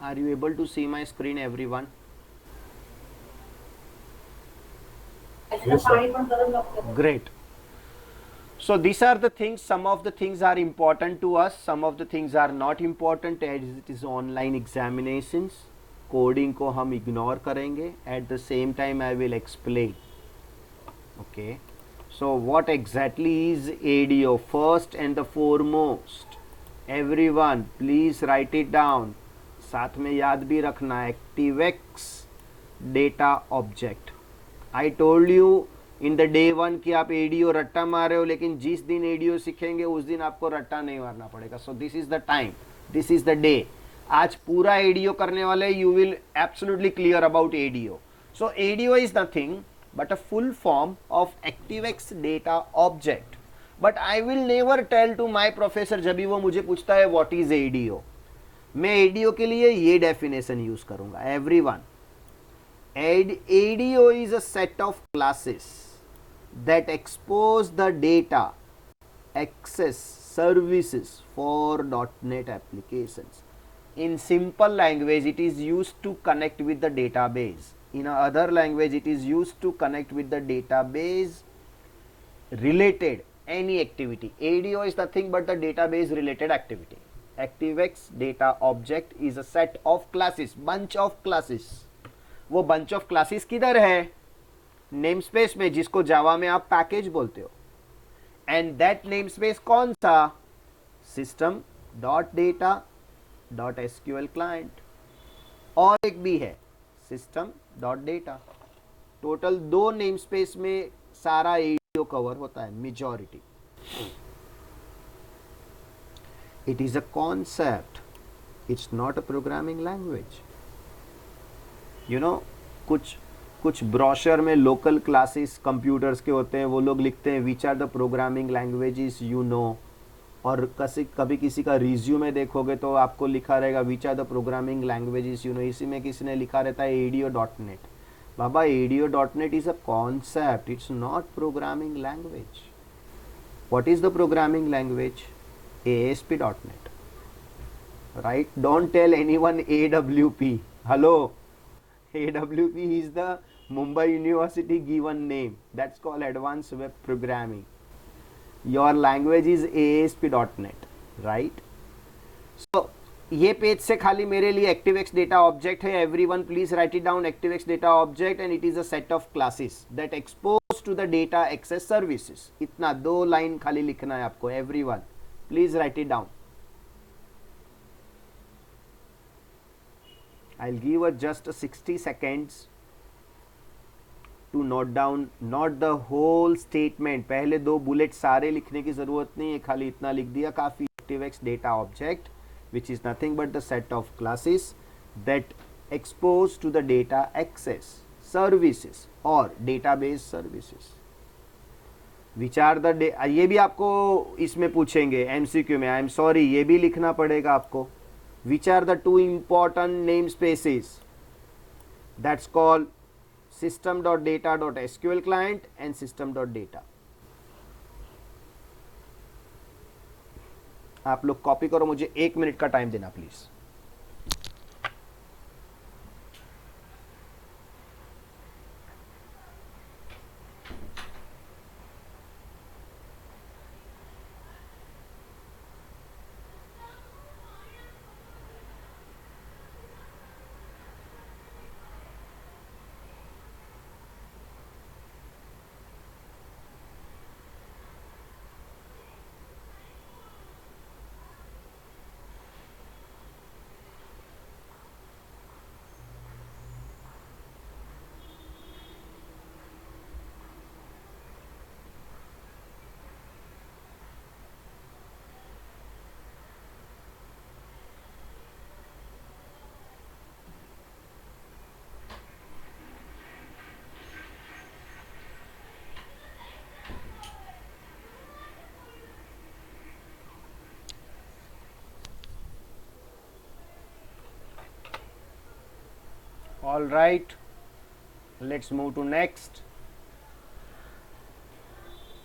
Are you able to see my screen, everyone? Yes, sir. Great. So these are the things. Some of the things are important to us, some of the things are not important as it is online examinations. Coding को हम ignore करेंगे. At the same time I will explain. Okay. So what exactly is ADO? First and the foremost, everyone please write it down. साथ में याद भी रखना, ActiveX Data Object. I told you in the day one कि आप ADO रट्टा मार रहे हो, लेकिन जिस दिन एडीओ सीखेंगे उस दिन आपको रट्टा नहीं मारना पड़ेगा. So this is the time, this is the day. आज पूरा एडीओ करने वाले, you will absolutely clear about ADO. So ADO is nothing but a full form of ActiveX data object. But I will never tell to my professor जब भी वो मुझे पूछता है व्हाट इज एडीओ, मैं एडीओ के लिए ये डेफिनेशन यूज करूंगा. Everyone, ADO is a set of classes that expose the data access services for .NET applications. In simple language, it is used to connect with the database. In other language, it is used to connect with the database related any activity. ADO is nothing but the database related activity. ActiveX data object is a set of classes, bunch of classes. वो bunch of classes किधर है? Name space में, जिसको जावा में आप package बोलते हो. And that name space कौन सा? System dot data dot SQL client. और एक भी है system dot data. Total 2 namespace में सारा एडीओ कवर होता है, majority. It is a concept, it's not a programming language. You know, कुछ ब्रोशर में लोकल क्लासेस कंप्यूटर्स के होते हैं, वो लोग लिखते हैं which are the programming languages you know. और कभी किसी का रिज्यूमे देखोगे तो आपको लिखा रहेगा which are the programming languages you know. इसी में किसी ने लिखा रहता है एडीओ डॉट नेट. बाबा, ADO dot net is a concept, it's not programming language. What is the programming language? ASP dot net, right? Don't tell anyone AWP. Hello, AWP is the Mumbai University given name. That's called Advanced Web Programming. Your language is ASP.NET, right? So ये page से खाली मेरे लिए ActiveX data object है. Everyone please write it down. ActiveX data object and it is a set of classes that expose to the data access services. इतना 2 line खाली लिखना है आपको. Everyone please write it down. I'll give just 60 seconds to note down, not the whole statement. पहले 2 bullet सारे लिखने की ज़रूरत नहीं है, खाली इतना लिख दिया काफ़ी. ActiveX data object which is nothing but the set of classes that expose to the data access services or database services. which are the ये भी आपको इसमें पूछेंगे MCQ में. आई एम सॉरी, ये भी लिखना पड़ेगा आपको. Which are the 2 important namespaces? That's called system.data.sql client and system.data. आप लोग कॉपी करो, मुझे 1 मिनट का टाइम देना please. All right, let's move to next.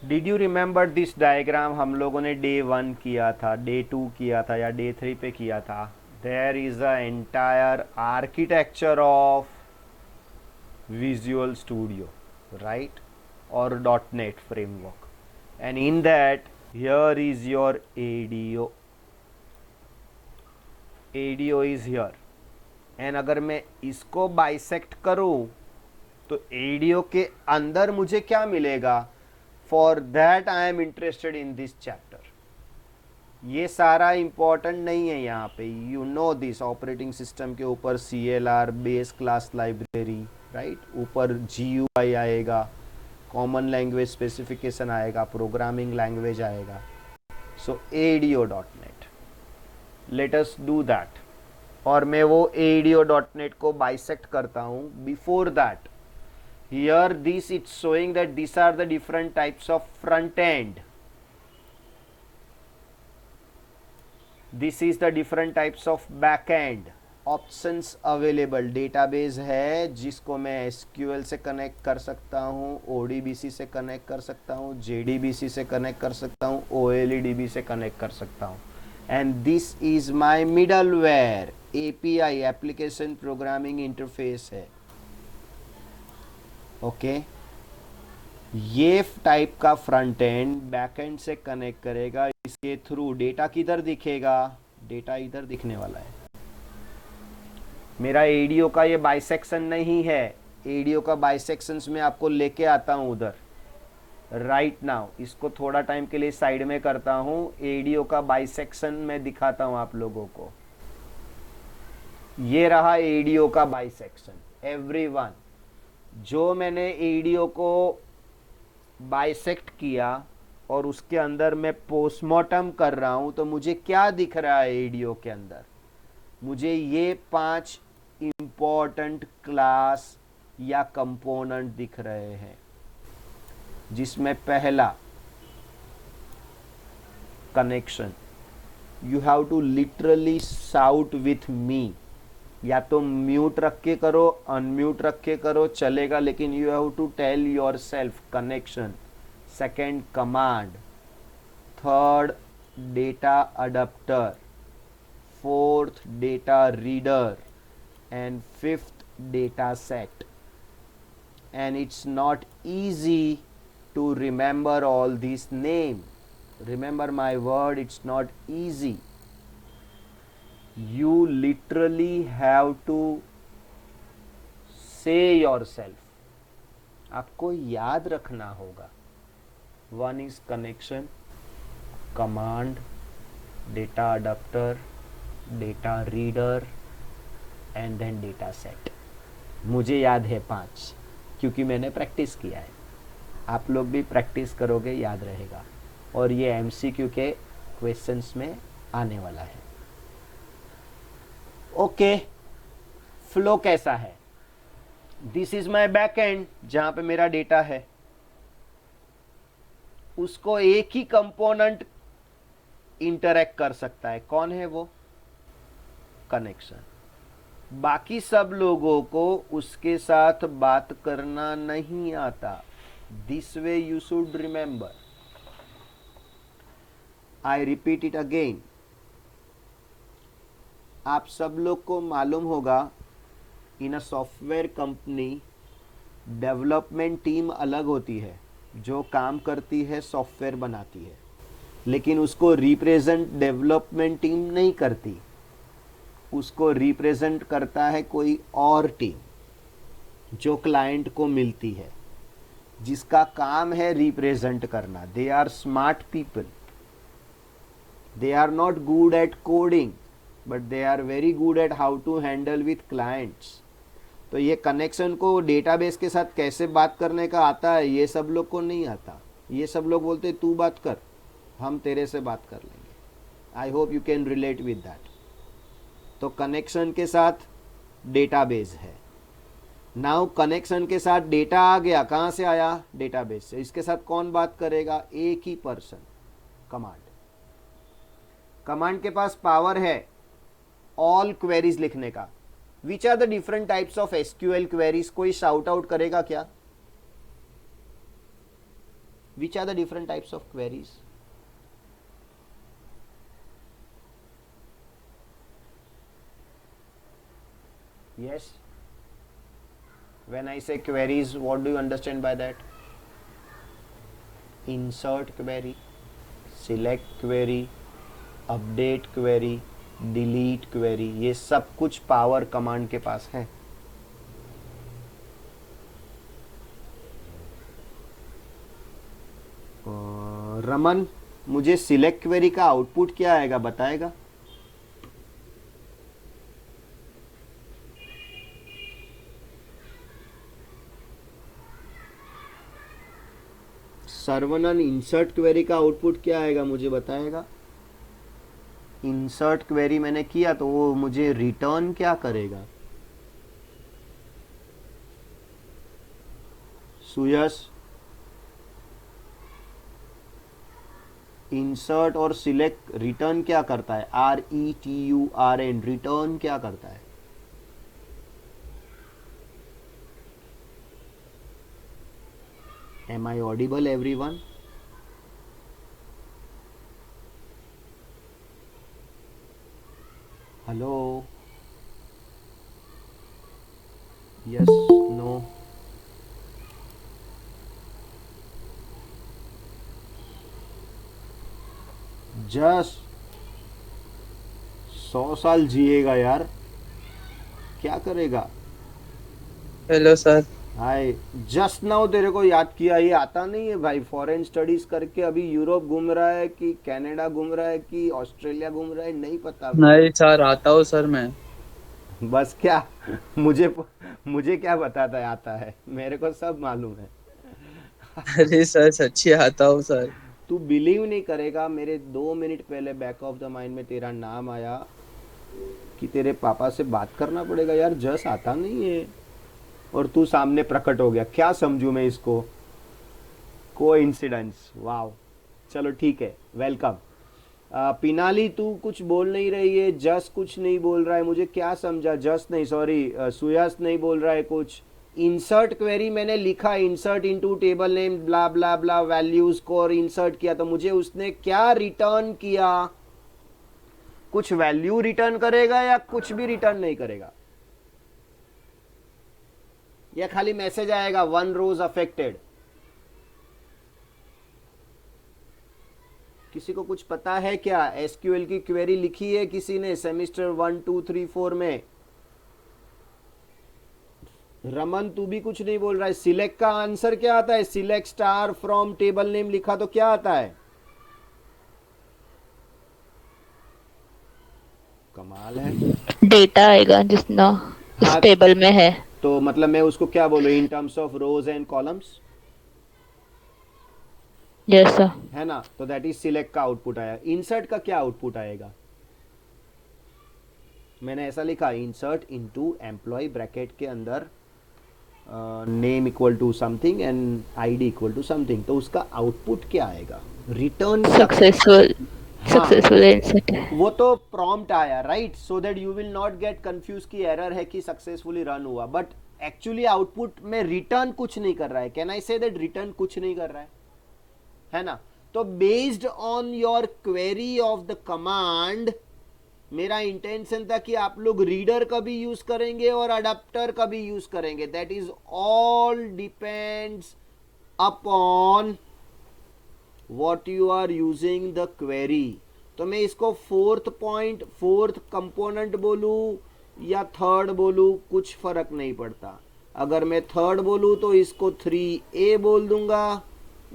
Did you remember this diagram? हम लोगों ने डे 1 किया था, डे 2 किया था या डे 3 पे किया था. there is a entire architecture of Visual Studio, right, or .NET framework, and in that here is your ADO. ADO is here, and अगर मैं इसको बाइसेक्ट करूं तो ADO के अंदर मुझे क्या मिलेगा? For that I am interested in this chapter. ये सारा इंपॉर्टेंट नहीं है यहाँ पे. You know this operating system के ऊपर CLR base class library, right, ऊपर GUI आएगा, कॉमन लैंग्वेज स्पेसिफिकेशन आएगा, प्रोग्रामिंग लैंग्वेज आएगा. सो ADO.NET, let us do that. और मैं वो ADO.NET को बाइसेक्ट करता हूँ. Before that, here this it's showing that these are the different types of front end. This is the different types of back end. Options available. Database है जिसको मैं SQL से कनेक्ट कर सकता हूँ, ODBC से कनेक्ट कर सकता हूँ, JDBC से कनेक्ट कर सकता हूँ, OLEDB से कनेक्ट कर सकता हूँ. And this is my middleware. API, Application Programming Interface है. ओके, ये टाइप का फ्रंट एंड बैक एंड से कनेक्ट करेगा. इसके थ्रू डेटा किधर दिखेगा? डेटा इधर दिखने वाला है. मेरा ADO का ये बाइसेक्शन नहीं है. ADO का बाइसेक्शंस में आपको लेके आता हूं उधर. राइट नाउ इसको थोड़ा टाइम के लिए साइड में करता हूं. ADO का बाइसेक्शन में दिखाता हूं आप लोगों को. ये रहा ADO का बाइसेक्शन. एवरीवन, जो मैंने ADO को बाइसेक्ट किया और उसके अंदर मैं पोस्टमार्टम कर रहा हूं, तो मुझे क्या दिख रहा है ADO के अंदर? मुझे ये 5 इंपॉर्टेंट क्लास या कंपोनेंट दिख रहे हैं, जिसमें पहला connection. You have to literally shout with me. या तो म्यूट रख के करो, अनम्यूट रख के करो, चलेगा, लेकिन you have to tell your self connection. Second command. Third data adapter. Fourth data reader. And fifth data set. And it's not easy to remember all these names. Remember my word, it's not easy. You literally have to say yourself. आपको याद रखना होगा. One is connection, command, data adapter, data reader and then data set. मुझे याद है 5 क्योंकि मैंने practice किया है. आप लोग भी प्रैक्टिस करोगे, याद रहेगा. और ये MCQ के क्वेश्चंस में आने वाला है. ओके, फ्लो कैसा है? This is my back and, जहां पे मेरा डेटा है. उसको एक ही कंपोनेंट इंटरैक्ट कर सकता है. कौन है वो? कनेक्शन. बाकी सब लोगों को उसके साथ बात करना नहीं आता. This way you should remember. I repeat it again. आप सब लोग को मालूम होगा, in a software company development team अलग होती है जो काम करती है, सॉफ्टवेयर बनाती है, लेकिन उसको रिप्रेजेंट डेवलपमेंट टीम नहीं करती. उसको रिप्रेजेंट करता है कोई और टीम जो क्लाइंट को मिलती है, जिसका काम है रिप्रेजेंट करना. They are smart people. They are not good at coding, but they are very good at how to handle with clients. तो ये कनेक्शन को डेटाबेस के साथ कैसे बात करने का आता है, ये सब लोग को नहीं आता. ये सब लोग बोलते तू बात कर, हम तेरे से बात कर लेंगे. आई hope you can relate with that. तो कनेक्शन के साथ डेटाबेस है. नाउ कनेक्शन के साथ डेटा आ गया. कहाँ से आया? डेटाबेस से. इसके साथ कौन बात करेगा? एक ही पर्सन. कमांड. कमांड के पास पावर है ऑल क्वेरीज लिखने का. Which are the different types of SQL queries? कोई शाउट आउट करेगा क्या? Which are the different types of queries? Yes. When I say queries, what do you understand by that? Insert query, select query, update query, delete query, ये सब कुछ power command के पास है. रमन, मुझे select query का output क्या आएगा बताएगा? सर्वनन, इंसर्ट क्वेरी का आउटपुट क्या आएगा मुझे बताएगा? इंसर्ट क्वेरी मैंने किया तो वो मुझे रिटर्न क्या करेगा? सुयस, इंसर्ट और सिलेक्ट रिटर्न क्या करता है? RETURN, रिटर्न क्या करता है? Am I audible everyone? Hello? Yes, no? Just 100 साल जिएगा यार, क्या करेगा? Hello sir. Hi, just now तेरे को याद किया, ये आता नहीं है भाई? फॉरेन स्टडीज करके अभी यूरोप घूम रहा है कि कनाडा घूम रहा है कि ऑस्ट्रेलिया घूम रहा है, नहीं पता। नहीं सर, आता हूँ सर मैं। बस क्या? मुझे मुझे क्या बताता है आता है? मेरे को सब मालूम है. अरे सर सच्ची आता हूँ सर। तू बिलीव नहीं करेगा, मेरे 2 मिनट पहले बैक ऑफ द माइंड में तेरा नाम आया कि तेरे पापा से बात करना पड़ेगा यार, जस आता नहीं है, और तू सामने प्रकट हो गया. क्या समझूं मैं इसको? कोइंसिडेंस? वाओ. चलो ठीक है, वेलकम. पिनाली, तू कुछ बोल नहीं रही है, जस कुछ नहीं बोल रहा है, मुझे क्या समझा? जस नहीं, सॉरी, सुयस नहीं बोल रहा है कुछ. इंसर्ट क्वेरी मैंने लिखा, इंसर्ट इनटू टेबल नेम ब्ला ब्ला ब्ला वैल्यूज को, और इंसर्ट किया तो मुझे उसने क्या रिटर्न किया? कुछ वैल्यू रिटर्न करेगा या कुछ भी रिटर्न नहीं करेगा? या खाली मैसेज आएगा 1 रोज अफेक्टेड? किसी को कुछ पता है क्या? एसक्यूएल की क्वेरी लिखी है किसी ने सेमेस्टर 1 2 3 4 में? रमन, तू भी कुछ नहीं बोल रहा है. सिलेक्ट का आंसर क्या आता है? Select star from table name लिखा तो क्या आता है? कमाल है. डेटा आएगा जिसना उस हाँ, टेबल में है। तो मतलब मैं उसको क्या बोलूं? In terms of rose and columns, yes sir. है ना? तो दैट इज सिलेक्ट का आउटपुट आया. इंसर्ट का क्या आउटपुट आएगा? मैंने ऐसा लिखा, इंसर्ट इनटू एम्प्लॉय ब्रैकेट के अंदर name equal to something and ID equal to something. तो उसका आउटपुट क्या आएगा? रिटर्न सक्सेसफुल सक्सेसफुल इंसर्ट है। वो तो प्रॉम्प्ट आया, right? So that you will not get confuse कि एरर है कि सक्सेसफुली रन हुआ, बट एक्चुअली आउटपुट में रिटर्न कुछ नहीं कर रहा है. Can I say that return कुछ नहीं कर रहा है ना? तो based on your query of the command, मेरा इंटेंशन था कि आप लोग रीडर का भी यूज करेंगे और अडेप्टर का भी यूज करेंगे. That is all depends upon what you are using the query. तो मैं इसको फोर्थ कंपोनेंट बोलूं या थर्ड बोलूं, कुछ फर्क नहीं पड़ता. अगर मैं थर्ड बोलूं तो इसको 3A बोल दूंगा,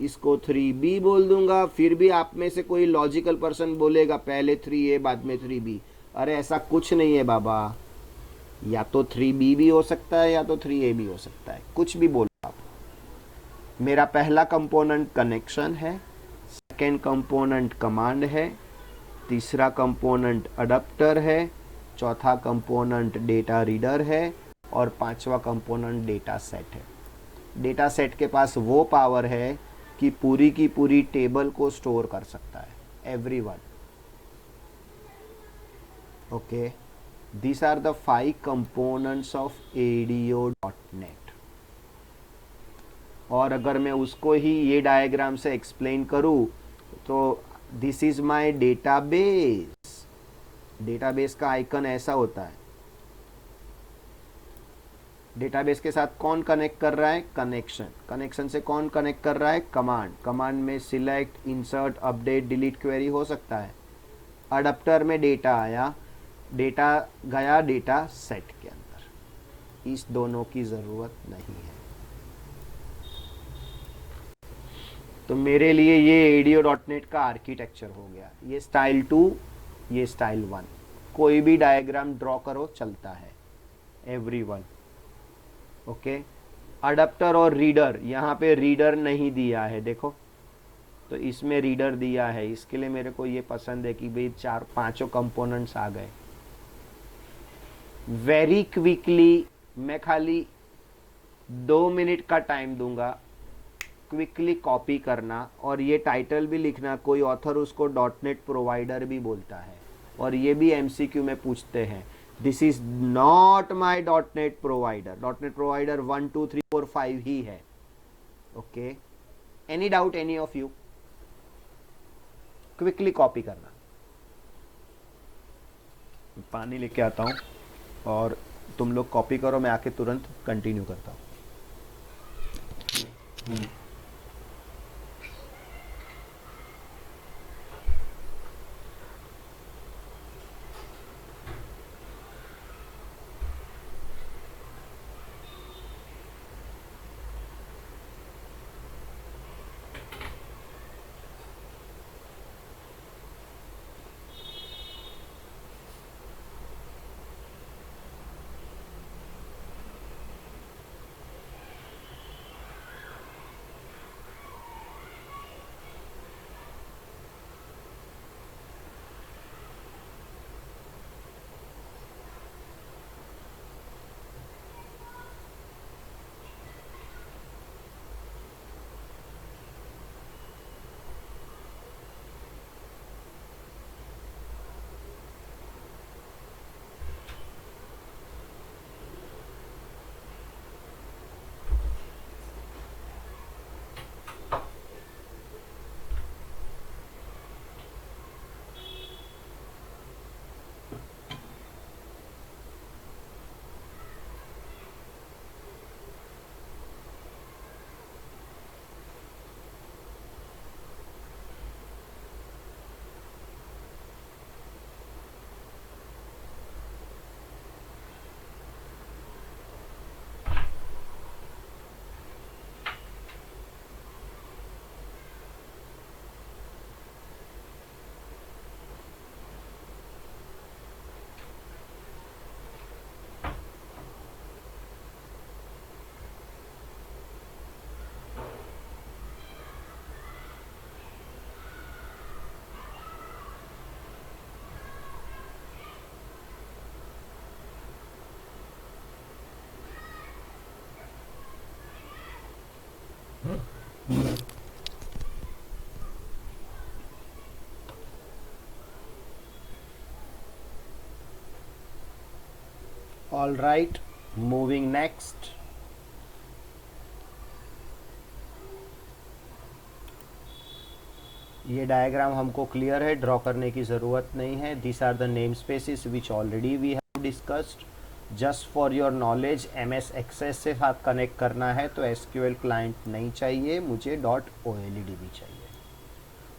इसको 3B बोल दूंगा. फिर भी आप में से कोई लॉजिकल पर्सन बोलेगा पहले 3A बाद में 3B. अरे ऐसा कुछ नहीं है बाबा, या तो 3B भी हो सकता है या तो 3A भी हो सकता है, कुछ भी बोलो आप. मेरा पहला कंपोनेंट कनेक्शन है, सेकेंड कंपोनेंट कमांड है, तीसरा कंपोनेंट अडप्टर है, चौथा कंपोनेंट डेटा रीडर है, और पांचवा कंपोनेंट डेटा सेट है. डेटा सेट के पास वो पावर है कि पूरी की पूरी टेबल को स्टोर कर सकता है, everyone. Okay, these are the 5 components of ADO.NET. और अगर मैं उसको ही ये डायग्राम से एक्सप्लेन करूँ तो this is my database. Database का आइकन ऐसा होता है. डेटाबेस के साथ कौन कनेक्ट कर रहा है, कनेक्शन, कनेक्शन से कौन कनेक्ट कर रहा है, कमांड, कमांड में select, insert, update, delete query हो सकता है। अडप्टर में डेटा आया, डेटा गया डेटा सेट के अंदर, इस दोनों की ज़रूरत नहीं है। तो मेरे लिए ये ADO.NET का आर्किटेक्चर हो गया, ये स्टाइल 2, ये स्टाइल 1। कोई भी डायग्राम ड्रॉ करो चलता है, एवरीवन। ओके, अडप्टर और रीडर, यहाँ पे रीडर नहीं दिया है देखो, तो इसमें रीडर दिया है, इसके लिए मेरे को ये पसंद है कि भाई 4-5 कंपोनेंट्स आ गए। वेरी क्विकली मैं खाली 2 मिनट का टाइम दूंगा, क्विकली कॉपी करना, और ये टाइटल भी लिखना, कोई ऑथर उसको .NET प्रोवाइडर भी बोलता है, और ये भी MCQ में पूछते हैं, this is not my .NET provider. .NEट प्रोवाइडर 1 2 3 4 5 ही है। Okay, any doubt any of you? Quickly copy करना। पानी लेके आता हूँ और तुम लोग कॉपी करो, मैं आके तुरंत कंटिन्यू करता हूँ। All right, moving next. ये डायग्राम हमको क्लियर है, ड्रॉ करने की ज़रूरत नहीं है। This are the namespaces which already we have discussed. Just for your knowledge, MS access से साथ कनेक्ट करना है तो SQL क्लाइंट नहीं चाहिए, मुझे .OLEDB चाहिए।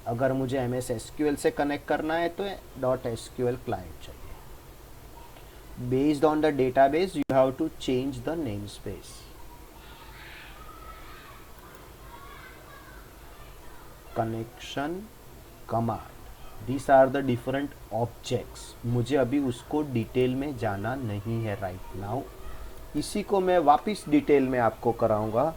अगर मुझे MS SQL से कनेक्ट करना है तो .SQL क्लाइंट चाहिए। Based on the database, you have to change the namespace. Connection command. These are the different objects. मुझे अभी उसको डिटेल में जाना नहीं है right now. इसी को मैं वापस डिटेल में आपको कराऊंगा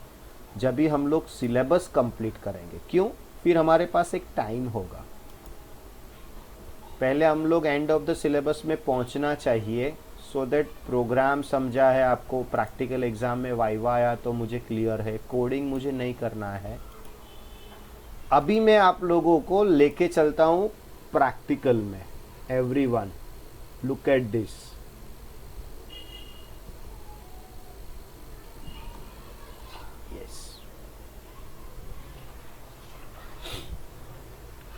जब भी हम लोग सिलेबस कंप्लीट करेंगे। क्यों? फिर हमारे पास एक टाइम होगा। पहले हम लोग एंड ऑफ द सिलेबस में पहुंचना चाहिए, सो दैट प्रोग्राम समझा है आपको, प्रैक्टिकल एग्जाम में वाइवा आया तो मुझे क्लियर है, कोडिंग मुझे नहीं करना है। अभी मैं आप लोगों को लेके चलता हूँ प्रैक्टिकल में। Everyone look at this. Yes,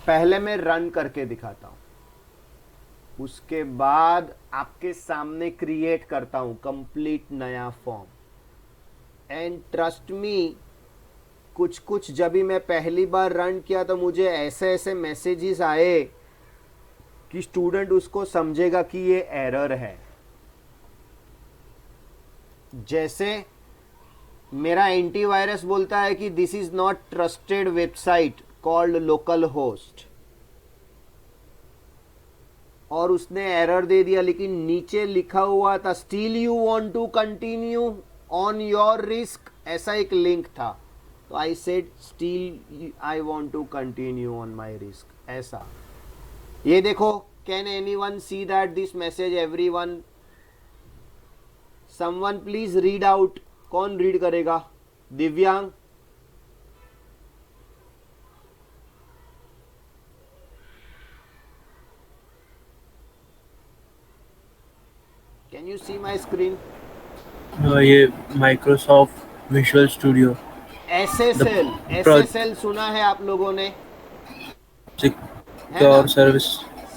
पहले मैं रन करके दिखाता हूँ, उसके बाद आपके सामने क्रिएट करता हूं कंप्लीट नया फॉर्म। एंड ट्रस्ट मी, कुछ कुछ जब भी मैं पहली बार रन किया तो मुझे ऐसे ऐसे मैसेजेस आए कि स्टूडेंट उसको समझेगा कि ये एरर है। जैसे मेरा एंटीवायरस बोलता है कि this is not trusted website called local host, और उसने एरर दे दिया, लेकिन नीचे लिखा हुआ था still you want to continue on your risk, ऐसा एक लिंक था। तो I said still I want to continue on my risk, ऐसा। ये देखो, can anyone see that this message everyone? Someone please read out. कौन रीड करेगा? Divyang? Can you see my screen? ये Microsoft Visual Studio SSL, SSL सुना है आप लोगों ने? Secure service.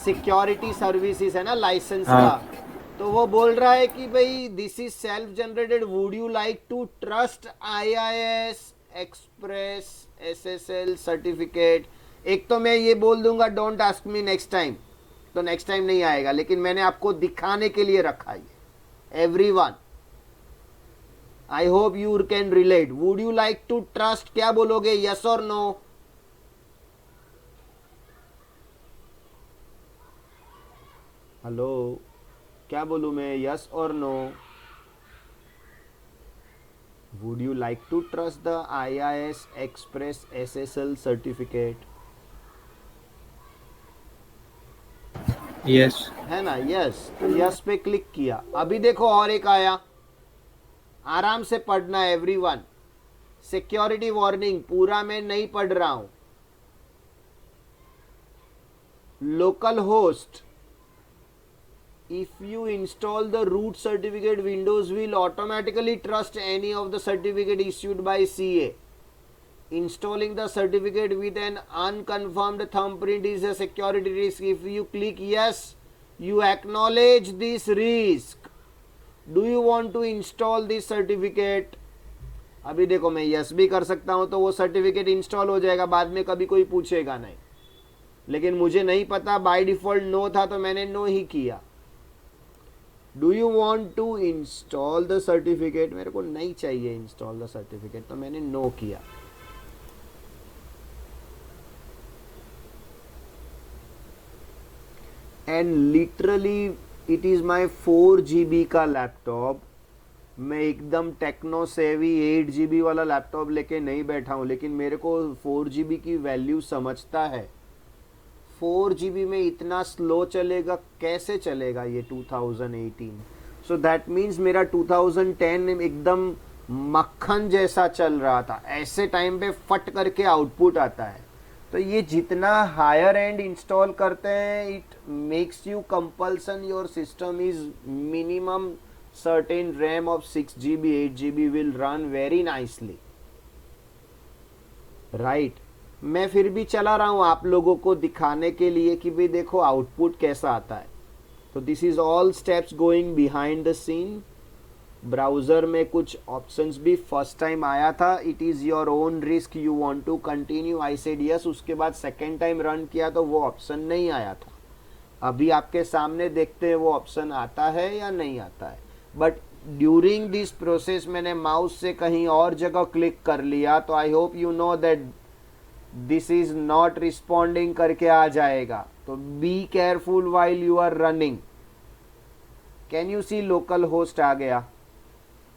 सिक्योरिटी सर्विसेज है ना, लाइसेंस हाँ। का। तो वो बोल रहा है कि भाई this is self generated, would you like to trust IIS express SSL certificate. एक तो मैं ये बोल दूंगा don't ask me next time, तो नेक्स्ट टाइम नहीं आएगा, लेकिन मैंने आपको दिखाने के लिए रखा है। Everyone, I hope you can relate. Would you like to trust, क्या बोलोगे, यस और नो? हेलो, क्या बोलूं मैं, यस और no? Would you like to trust the IIS express SSL certificate? Yes. है ना, यस। तो यस पे क्लिक किया। अभी देखो और एक आया, आराम से पढ़ना एवरीवन। सिक्योरिटी वार्निंग पूरा मैं नहीं पढ़ रहा हूं। Local host, if you install the root certificate, Windows will automatically trust any of the certificate issued by CA. Installing the certificate with an unconfirmed thumbprint is a security risk. If you click yes, you acknowledge this risk. Do you want to install this certificate? अभी देखो, मैं yes भी कर सकता हूं तो वो certificate install हो जाएगा, बाद में कभी कोई पूछेगा नहीं। लेकिन मुझे नहीं पता, बाय डिफॉल्ट नो था तो मैंने नो ही किया। Do you want to install the certificate? मेरे को नहीं चाहिए इंस्टॉल द सर्टिफिकेट, तो मैंने नो किया। And literally it is my 4 GB का लैपटॉप। मैं एकदम टेक्नो सेवी 8 GB वाला लैपटॉप लेके नहीं बैठा हूँ, लेकिन मेरे को 4 GB की वैल्यू समझता है। 4 GB में इतना स्लो चलेगा, कैसे चलेगा ये 2018? सो दैट मीन्स मेरा 2010 एकदम मक्खन जैसा चल रहा था। ऐसे टाइम पे फट करके आउटपुट आता है। तो ये जितना हायर एंड इंस्टॉल करते हैं, it makes you compulsion your system is minimum certain RAM of 6 GB 8 GB will run very nicely, right. मैं फिर भी चला रहा हूं आप लोगों को दिखाने के लिए कि भाई देखो आउटपुट कैसा आता है। तो this is all steps going behind the scene. Browser में कुछ ऑप्शंस भी फर्स्ट टाइम आया था, it is your own risk, you want to continue, I said yes. उसके बाद सेकेंड टाइम रन किया तो वो ऑप्शन नहीं आया था। अभी आपके सामने देखते हैं वो ऑप्शन आता है या नहीं आता है। बट ड्यूरिंग दिस प्रोसेस मैंने माउस से कहीं और जगह क्लिक कर लिया, तो I hope you know that this is not responding करके आ जाएगा। तो be careful while you are running. Can you see local host आ गया।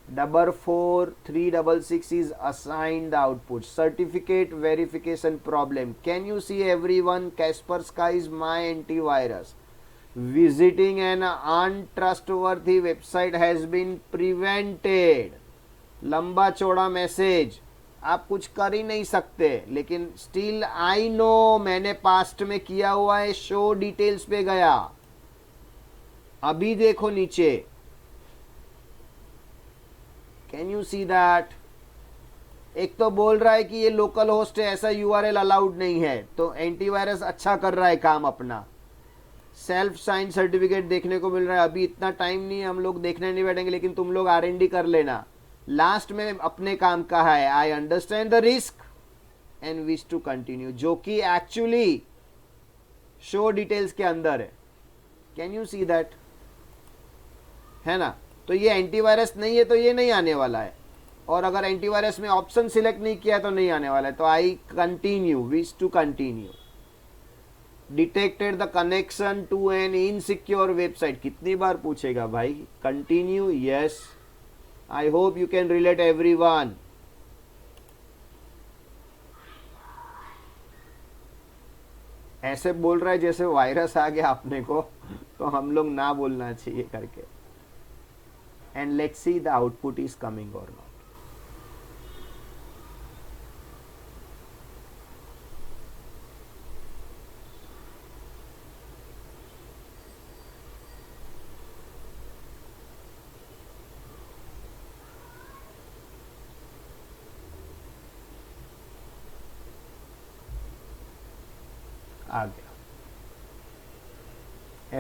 44366 is assigned output. Certificate verification problem. Can you see everyone? Kaspersky is my antivirus. Visiting an untrustworthy website has been prevented. लंबा चौड़ा message, आप कुछ कर ही नहीं सकते, लेकिन स्टिल आई नो मैंने पास्ट में किया हुआ है। शो डिटेल्स पे गया, अभी देखो नीचे, कैन यू सी दैट? एक तो बोल रहा है कि ये लोकल होस्ट है, ऐसा URL अलाउड नहीं है, तो एंटीवायरस अच्छा कर रहा है काम अपना। सेल्फ साइन सर्टिफिकेट देखने को मिल रहा है। अभी इतना टाइम नहीं है, हम लोग देखने नहीं बैठेंगे, लेकिन तुम लोग R&D कर लेना। लास्ट में अपने काम का है I understand the risk and wish to continue, जो कि एक्चुअली शो डिटेल्स के अंदर है। कैन यू सी दैट, है ना? तो ये एंटीवायरस नहीं है तो ये नहीं आने वाला है, और अगर एंटीवायरस में ऑप्शन सिलेक्ट नहीं किया है तो नहीं आने वाला है। तो I continue, wish to continue, detected the connection to an insecure website. कितनी बार पूछेगा भाई? Continue, yes. I hope you can relate everyone. ऐसे बोल रहा है जैसे वायरस आ गया अपने को, तो हम लोग ना बोलना चाहिए करके। And let's see the output is coming और नॉट। आ गया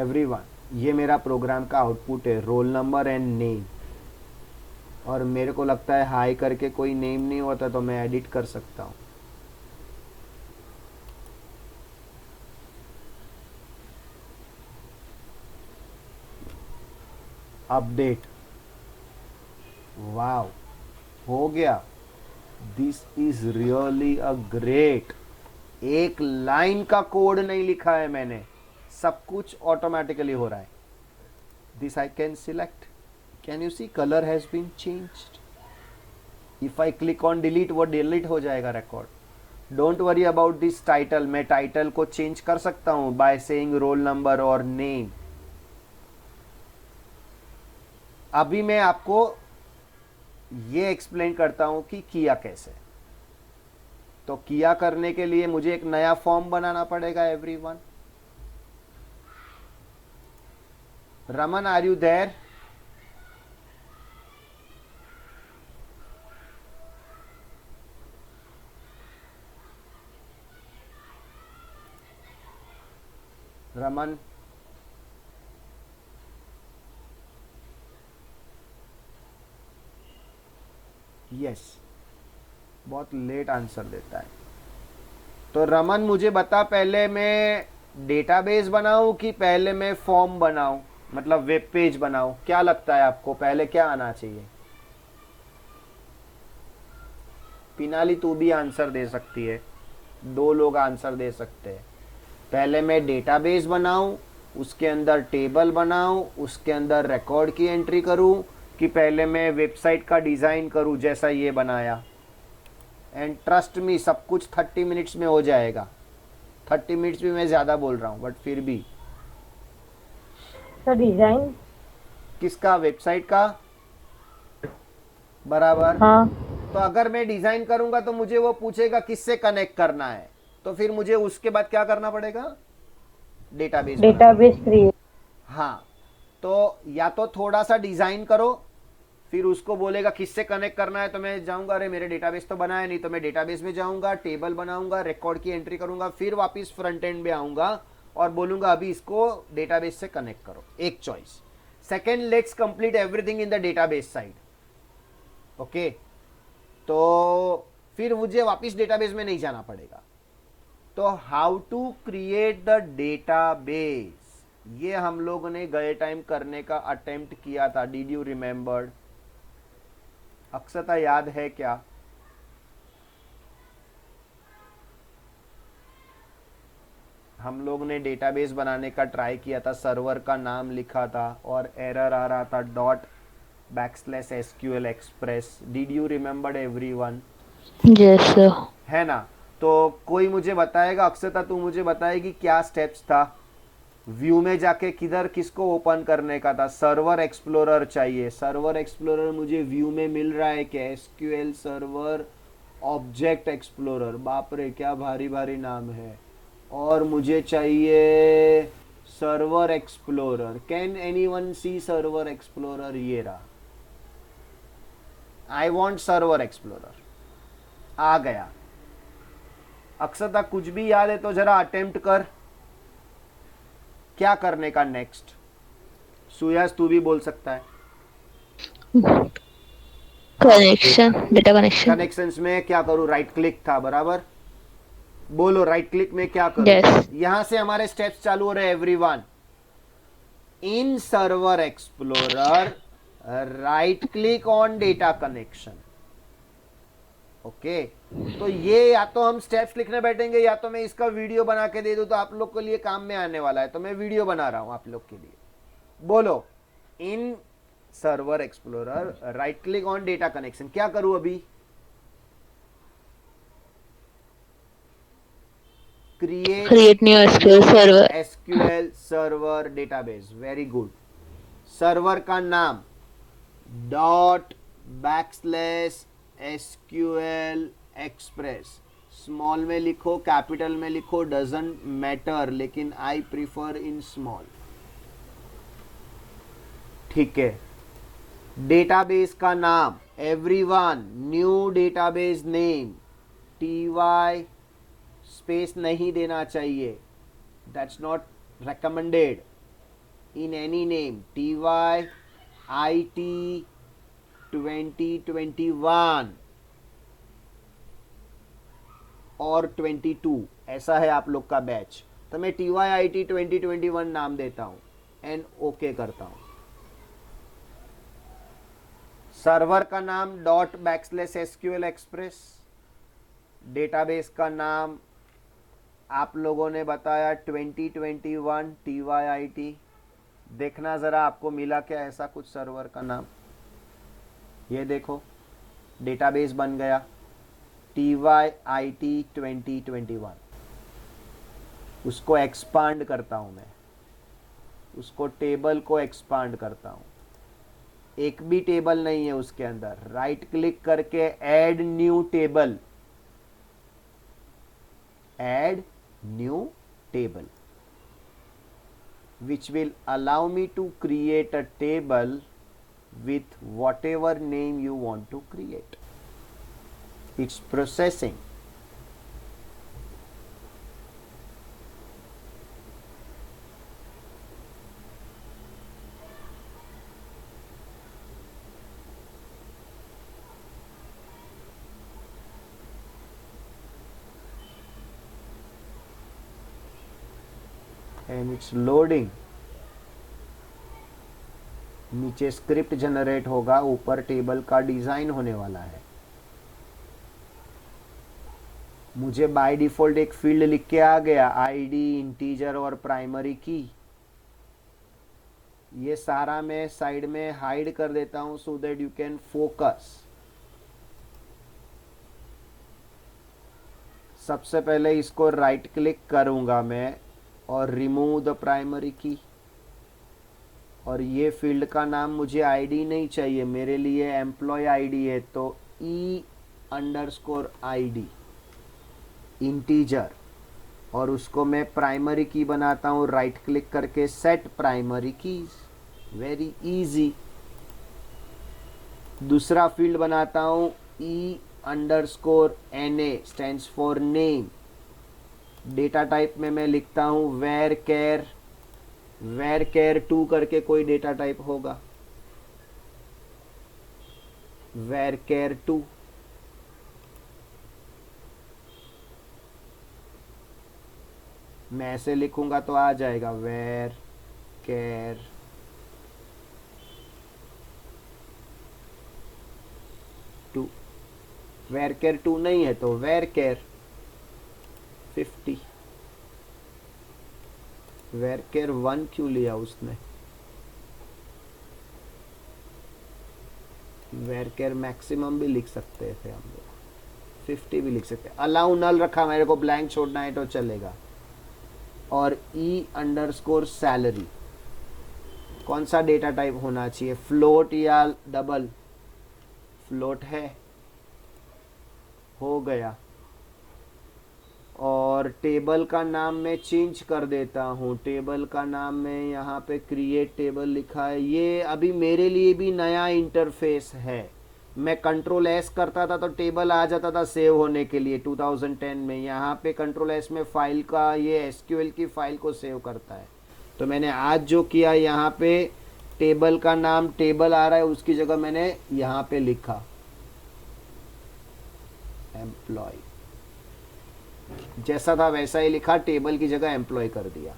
एवरीवन, ये मेरा प्रोग्राम का आउटपुट है, रोल नंबर एंड नेम। और मेरे को लगता है हाई करके कोई नेम नहीं होता तो मैं एडिट कर सकता हूँ। अपडेट, वाव, हो गया। This is really a great. एक लाइन का कोड नहीं लिखा है मैंने, सब कुछ ऑटोमेटिकली हो रहा है। This I can select, can you see colour has been changed. If I click on delete, वो डिलीट हो जाएगा record. Don't worry about this title, मैं टाइटल को चेंज कर सकता हूं बाय सेइंग रोल नंबर और नेम। अभी मैं आपको ये एक्सप्लेन करता हूं कि किया कैसे। तो किया करने के लिए मुझे एक नया फॉर्म बनाना पड़ेगा everyone. Raman, are you there? Raman, yes, बहुत लेट आंसर देता है। तो रमन मुझे बता, पहले मैं डेटाबेस बनाऊं कि पहले मैं फॉर्म बनाऊं, मतलब वेब पेज बनाऊं? क्या लगता है आपको, पहले क्या आना चाहिए? पिनाली तू भी आंसर दे सकती है, दो लोग आंसर दे सकते हैं। पहले मैं डेटाबेस बनाऊं, उसके अंदर टेबल बनाऊं, उसके अंदर रिकॉर्ड की एंट्री करूं, कि पहले मैं वेबसाइट का डिज़ाइन करूं जैसा ये बनाया? एंड ट्रस्ट मी, सब कुछ 30 मिनट्स में हो जाएगा। 30 मिनट्स भी मैं ज़्यादा बोल रहा हूँ, बट फिर भी। सर डिजाइन, किसका? वेबसाइट का, बराबर। हाँ तो अगर मैं डिज़ाइन करूंगा तो मुझे वो पूछेगा किससे कनेक्ट करना है, तो फिर मुझे उसके बाद क्या करना पड़ेगा? Database create. हाँ, तो या तो थोड़ा सा डिज़ाइन करो, फिर उसको बोलेगा किससे कनेक्ट करना है, तो मैं जाऊंगा, अरे मेरे डेटाबेस तो बनाया नहीं, तो मैं डेटाबेस में जाऊंगा, टेबल बनाऊंगा, रिकॉर्ड की एंट्री करूंगा, फिर वापस फ्रंट एंड में आऊंगा और बोलूंगा अभी इसको डेटाबेस से कनेक्ट करो। एक choice. Second, let's complete everything in the database side. Okay, तो फिर मुझे वापस डेटाबेस में नहीं जाना पड़ेगा। तो how to create the database, ये हम लोग ने गए टाइम करने का अटेम्प्ट किया था। Did you remembered? अक्षता याद है क्या? हम लोग ने डेटाबेस बनाने का ट्राई किया था, सर्वर का नाम लिखा था और एरर आ रहा था ./SQL Express। Did you remembered everyone? Yes, sir. है ना? तो कोई मुझे बताएगा, अक्षता तू मुझे बताएगी क्या स्टेप्स था? व्यू में जाके किधर किसको ओपन करने का था? सर्वर एक्सप्लोरर चाहिए। सर्वर एक्सप्लोरर मुझे व्यू में मिल रहा है क्या? SQL सर्वर ऑब्जेक्ट एक्सप्लोरर, बाप रे क्या भारी भारी नाम है। और मुझे चाहिए server explorer. Can anyone see server explorer? ये रहा, आई वांट सर्वर एक्सप्लोरर। आ गया। अक्षता कुछ भी याद है तो जरा अटेम्प्ट कर, क्या करने का नेक्स्ट? सुयास तू भी बोल सकता है। Connection, data connection. कनेक्शंस में क्या करूं, राइट क्लिक था, बराबर। बोलो राइट क्लिक में क्या करूं। यस। यहां से हमारे स्टेप्स चालू हो रहे हैं everyone. In server explorer right click on data connection. Okay, तो ये या तो हम स्टेप्स लिखने बैठेंगे या तो मैं इसका वीडियो बना के दे दूं, तो आप लोग के लिए काम में आने वाला है, तो मैं वीडियो बना रहा हूं आप लोग के लिए। बोलो in server explorer right click on data connection, क्या करूं अभी। Create new SQL server. SQL server database, very good. Server का नाम dot backslash SQL express, small में लिखो कैपिटल में लिखो, डजंट मैटर, लेकिन आई प्रीफर इन स्मॉल। ठीक है। डेटाबेस का नाम everyone, new database name, TY space नहीं देना चाहिए, that's not recommended in any name, TY IT 2021 और 22, ऐसा है आप लोग का बैच, तो मैं TY IT 2021 नाम देता हूं एंड ओके करता हूं। सर्वर का नाम dot backslash SQL express, database का नाम आप लोगों ने बताया 2021 TYIT। देखना ज़रा आपको मिला क्या ऐसा कुछ सर्वर का नाम, ये देखो डेटाबेस बन गया TYIT 2021। उसको एक्सपांड करता हूँ मैं, उसको टेबल को एक्सपांड करता हूँ, एक भी टेबल नहीं है उसके अंदर। राइट क्लिक करके add new table, add new table, which will allow me to create a table with whatever name you want to create. It's processing. And it's loading. नीचे स्क्रिप्ट जनरेट होगा, ऊपर table का design होने वाला है। मुझे by default एक field लिख के आ गया, आईडी, इंटीजर और प्राइमरी की। ये सारा मैं साइड में हाइड कर देता हूं so that you can focus. सबसे पहले इसको राइट क्लिक करूंगा मैं और रिमूव द प्राइमरी की, और ये फील्ड का नाम मुझे आईडी नहीं चाहिए, मेरे लिए एम्प्लॉय आईडी है, तो E_ID इंटीजर, और उसको मैं प्राइमरी की बनाता हूँ राइट क्लिक करके, set primary keys, very easy. दूसरा फील्ड बनाता हूँ E_NA stands for name. Data type में मैं लिखता हूँ वेर केयर 2 करके कोई डेटा टाइप होगा, वेर केयर 2। मैं ऐसे लिखूंगा तो आ जाएगा वेर केयर 2। वेर केयर 2 नहीं है तो वेर केयर 50। वेर केयर 1 क्यों लिया उसने, वेर केयर मैक्सिमम भी लिख सकते थे हम लोग, 50 भी लिख सकते। अलाउ नल रखा, मेरे को ब्लैंक छोड़ना है तो चलेगा। और E_salary कौन सा डेटा टाइप होना चाहिए, फ्लोट या डबल, फ्लोट है, हो गया। और टेबल का नाम मैं चेंज कर देता हूँ, टेबल का नाम मैं यहाँ पे क्रिएट टेबल लिखा है। ये अभी मेरे लिए भी नया इंटरफेस है, मैं कंट्रोल एस करता था तो टेबल आ जाता था सेव होने के लिए 2010 में। यहाँ पे कंट्रोल एस में फाइल का, ये एसक्यूएल की फाइल को सेव करता है। तो मैंने आज जो किया, यहाँ पे टेबल का नाम टेबल आ रहा है, उसकी जगह मैंने यहाँ पे लिखा एम्प्लॉय, जैसा था वैसा ही लिखा, टेबल की जगह एम्प्लॉय कर दिया।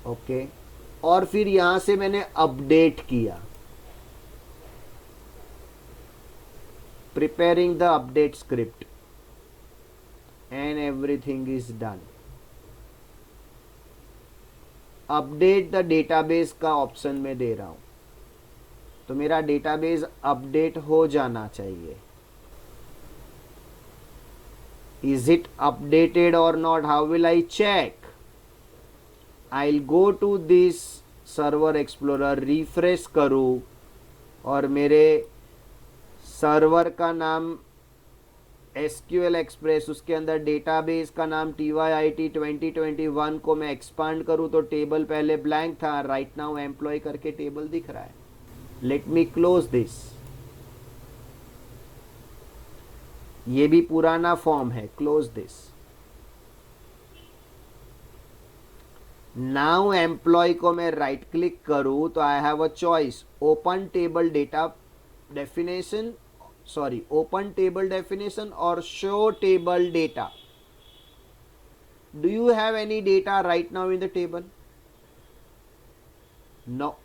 ओके, और फिर यहां से मैंने अपडेट किया, preparing the update script and everything is done. Update the database का ऑप्शन में दे रहा हूं, तो मेरा डेटाबेस अपडेट हो जाना चाहिए। Is it updated or not? How will I check? I'll go to this server explorer, refresh करूँ और मेरे सर्वर का नाम SQL एक्सप्रेस, उसके अंदर डेटाबेस का नाम TYIT 2021 को मैं एक्सपांड करूँ तो टेबल पहले ब्लैंक था, राइट नाउ एम्प्लॉय करके टेबल दिख रहा है। Let me close this. ये भी पुराना फॉर्म है, क्लोज दिस। नाउ एम्प्लॉय को मैं राइट क्लिक करूं तो I have a choice, open table data definition, sorry open table definition और show table data. Do you have any data right now in the table? No,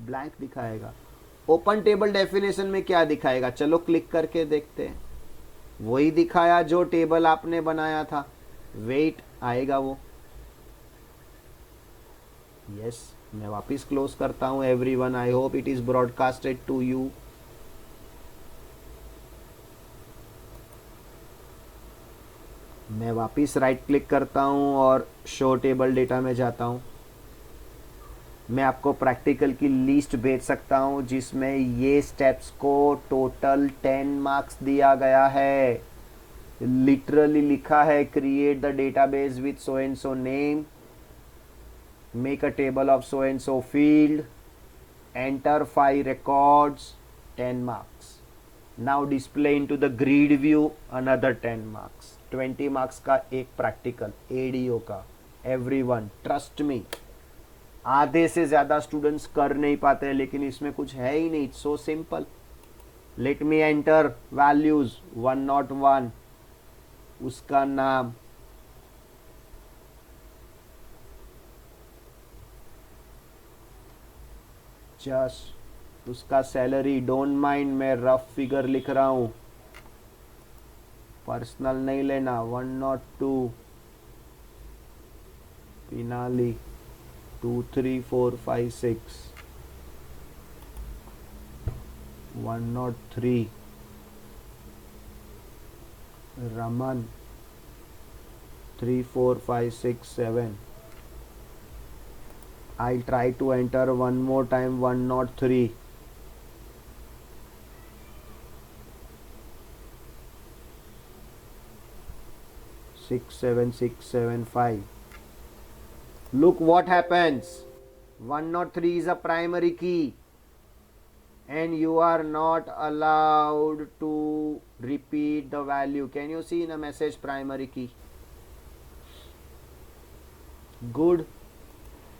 blank दिखाएगा। Open table definition में क्या दिखाएगा? चलो click करके देखते हैं। वही दिखाया जो टेबल आपने बनाया था, वेट आएगा वो। यस, मैं वापिस क्लोज करता हूं। Everyone, I hope it is broadcasted to you. मैं वापिस राइट क्लिक करता हूं और शो टेबल डेटा में जाता हूं। मैं आपको प्रैक्टिकल की लिस्ट भेज सकता हूं जिसमें ये स्टेप्स को टोटल 10 मार्क्स दिया गया है। लिटरली लिखा है, create the database with so and so name, make a table of so and so field, enter 5 records, 10 marks. Now display into the grid view, another 10 marks. 20 marks का एक practical ADO का। Everyone trust me, आधे से ज्यादा students कर नहीं पाते, लेकिन इसमें कुछ है ही नहीं, it's so simple. Let me enter values 101, उसका नाम, जस्ट उसका सैलरी, डोंट माइंड, मैं रफ फिगर लिख रहा हूं, पर्सनल नहीं लेना। 102 पिनाली 2 3 4 5 6 103 Raman 3 4 5 6 7. I'll try to enter one more time 103. Six seven 5. Look what happens. 103 is a primary key and you are not allowed to repeat the value. Can you see in a message primary key? Good.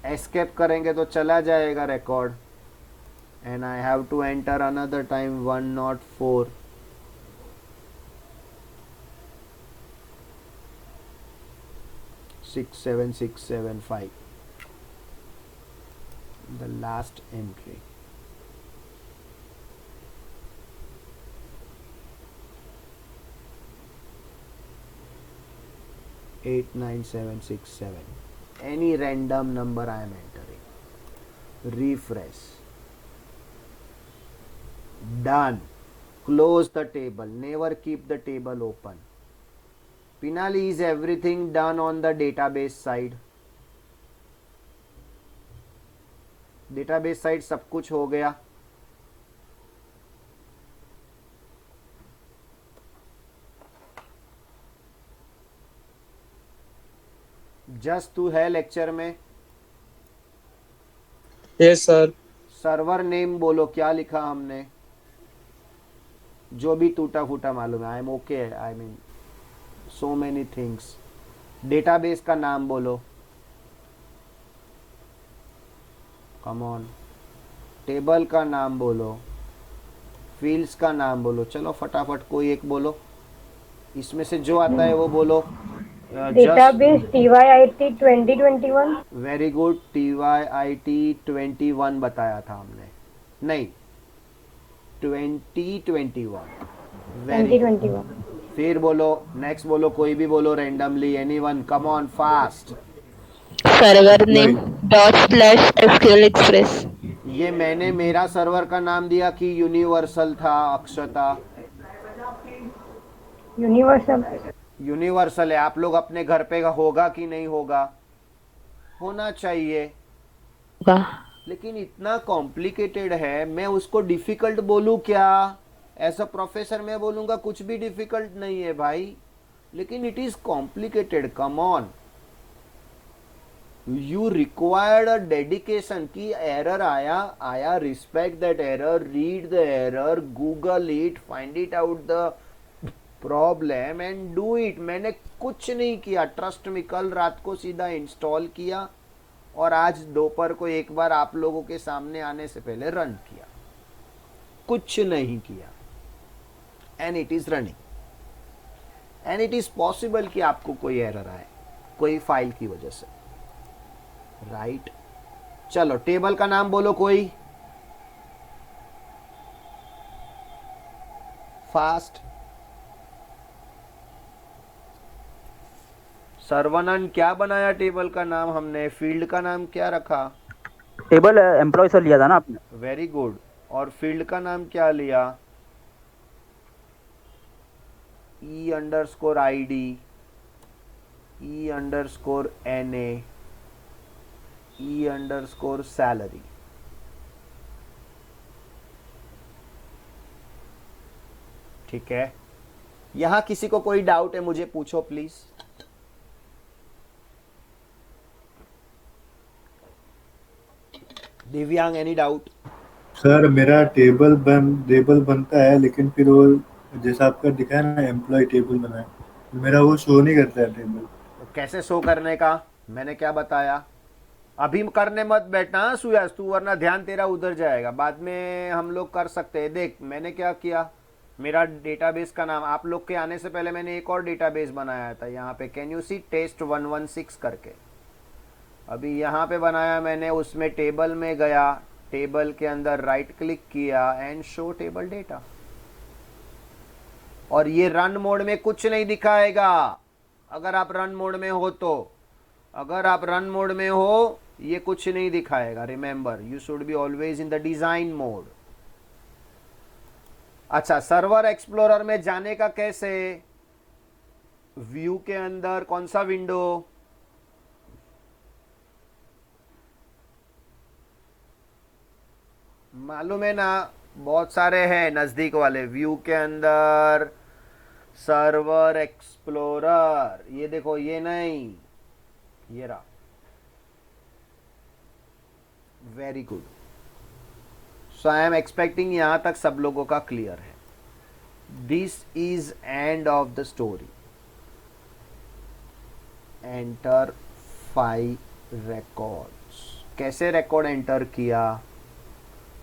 Escape करेंगे तो चला जाएगा record and I have to enter another time 104. Six seven 5. The last entry. Eight 9 7 6 7. Any random number I am entering. Refresh. Done. Close the table. Never keep the table open. Finally, is everything done on the database side? Database side सब कुछ हो गया. Just तू है lecture में? Yes sir. Server name बोलो, क्या लिखा हमने? जो भी टूटा फूटा मालूम है, I am okay, I mean so many things. Database का नाम बोलो, कम ऑन। टेबल का नाम बोलो, फील्ड्स का नाम बोलो, चलो फटाफट कोई एक बोलो, इसमें से जो आता है वो बोलो। Database TYIT 2021। Very good, TYIT 21 बताया था हमने, नहीं 2021, वेरी। 2021 फिर बोलो, नेक्स्ट बोलो, कोई भी बोलो randomly, anyone, come on fast. Server name /SQL Express. ये मैंने मेरा सर्वर का नाम दिया कि यूनिवर्सल था अक्षता? यूनिवर्सल। यूनिवर्सल है। आप लोग अपने घर पे होगा कि नहीं होगा? होना चाहिए, होगा। लेकिन इतना कॉम्प्लिकेटेड है, मैं उसको डिफिकल्ट बोलूं क्या? एज अ प्रोफेसर मैं बोलूंगा कुछ भी डिफिकल्ट नहीं है भाई, लेकिन it is complicated, come on. You required a dedication की एरर आया आया, respect that error, read the error, Google it, find it out the problem and do it. मैंने कुछ नहीं किया, ट्रस्ट मी, कल रात को सीधा इंस्टॉल किया और आज दोपहर को एक बार आप लोगों के सामने आने से पहले रन किया, कुछ नहीं किया, and it is running, and it is possible कि आपको कोई एरर आए कोई फाइल की वजह से, राइट? चलो टेबल का नाम बोलो कोई, फास्ट। सर्वनन, क्या बनाया टेबल का नाम हमने? फील्ड का नाम क्या रखा? टेबल एम्प्लॉय से लिया था ना आपने? Very good. और फील्ड का नाम क्या लिया? E_ID, E_NA, E_salary। ठीक है, यहां किसी को कोई डाउट है मुझे पूछो प्लीज। दिव्यांग, एनी डाउट? सर मेरा टेबल बनता है, लेकिन फिर वो जैसा आपका दिखा है ना एम्प्लॉय टेबल बना है, मेरा वो शो नहीं करता है टेबल। तो कैसे शो करने का? मैंने क्या बताया? अभी करने मत बैठना सुयास तू, वरना ध्यान तेरा उधर जाएगा, बाद में हम लोग कर सकते हैं। देख मैंने क्या किया, मेरा डेटाबेस का नाम, आप लोग के आने से पहले मैंने एक और डेटाबेस बनाया था यहाँ पे, कैन यू सी, test116 करके। अभी यहाँ पे बनाया मैंने, उसमें टेबल में गया, टेबल के अंदर राइट क्लिक किया एंड शो टेबल डेटा, और ये रन मोड में कुछ नहीं दिखाएगा अगर आप रन मोड में हो तो। अगर आप रन मोड में हो ये कुछ नहीं दिखाएगा। Remember, you should be always in the design mode. अच्छा, सर्वर एक्सप्लोरर में जाने का कैसे? व्यू के अंदर कौन सा विंडो? मालूम है ना, बहुत सारे हैं नजदीक वाले। व्यू के अंदर सर्वर एक्सप्लोरर, ये देखो, ये नहीं, ये रहा। Very good. So I am expecting यहां तक सब लोगों का क्लियर है। This is end of the story. Enter 5 records. कैसे रिकॉर्ड एंटर किया?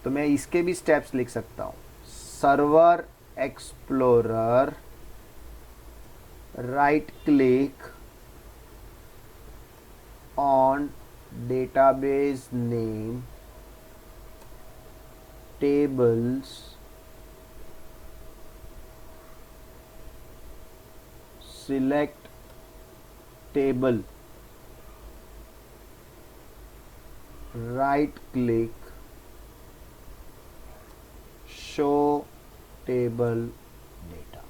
तो मैं इसके भी स्टेप्स लिख सकता हूं। Server explorer, right click on database name, tables, select table, right click, show table data,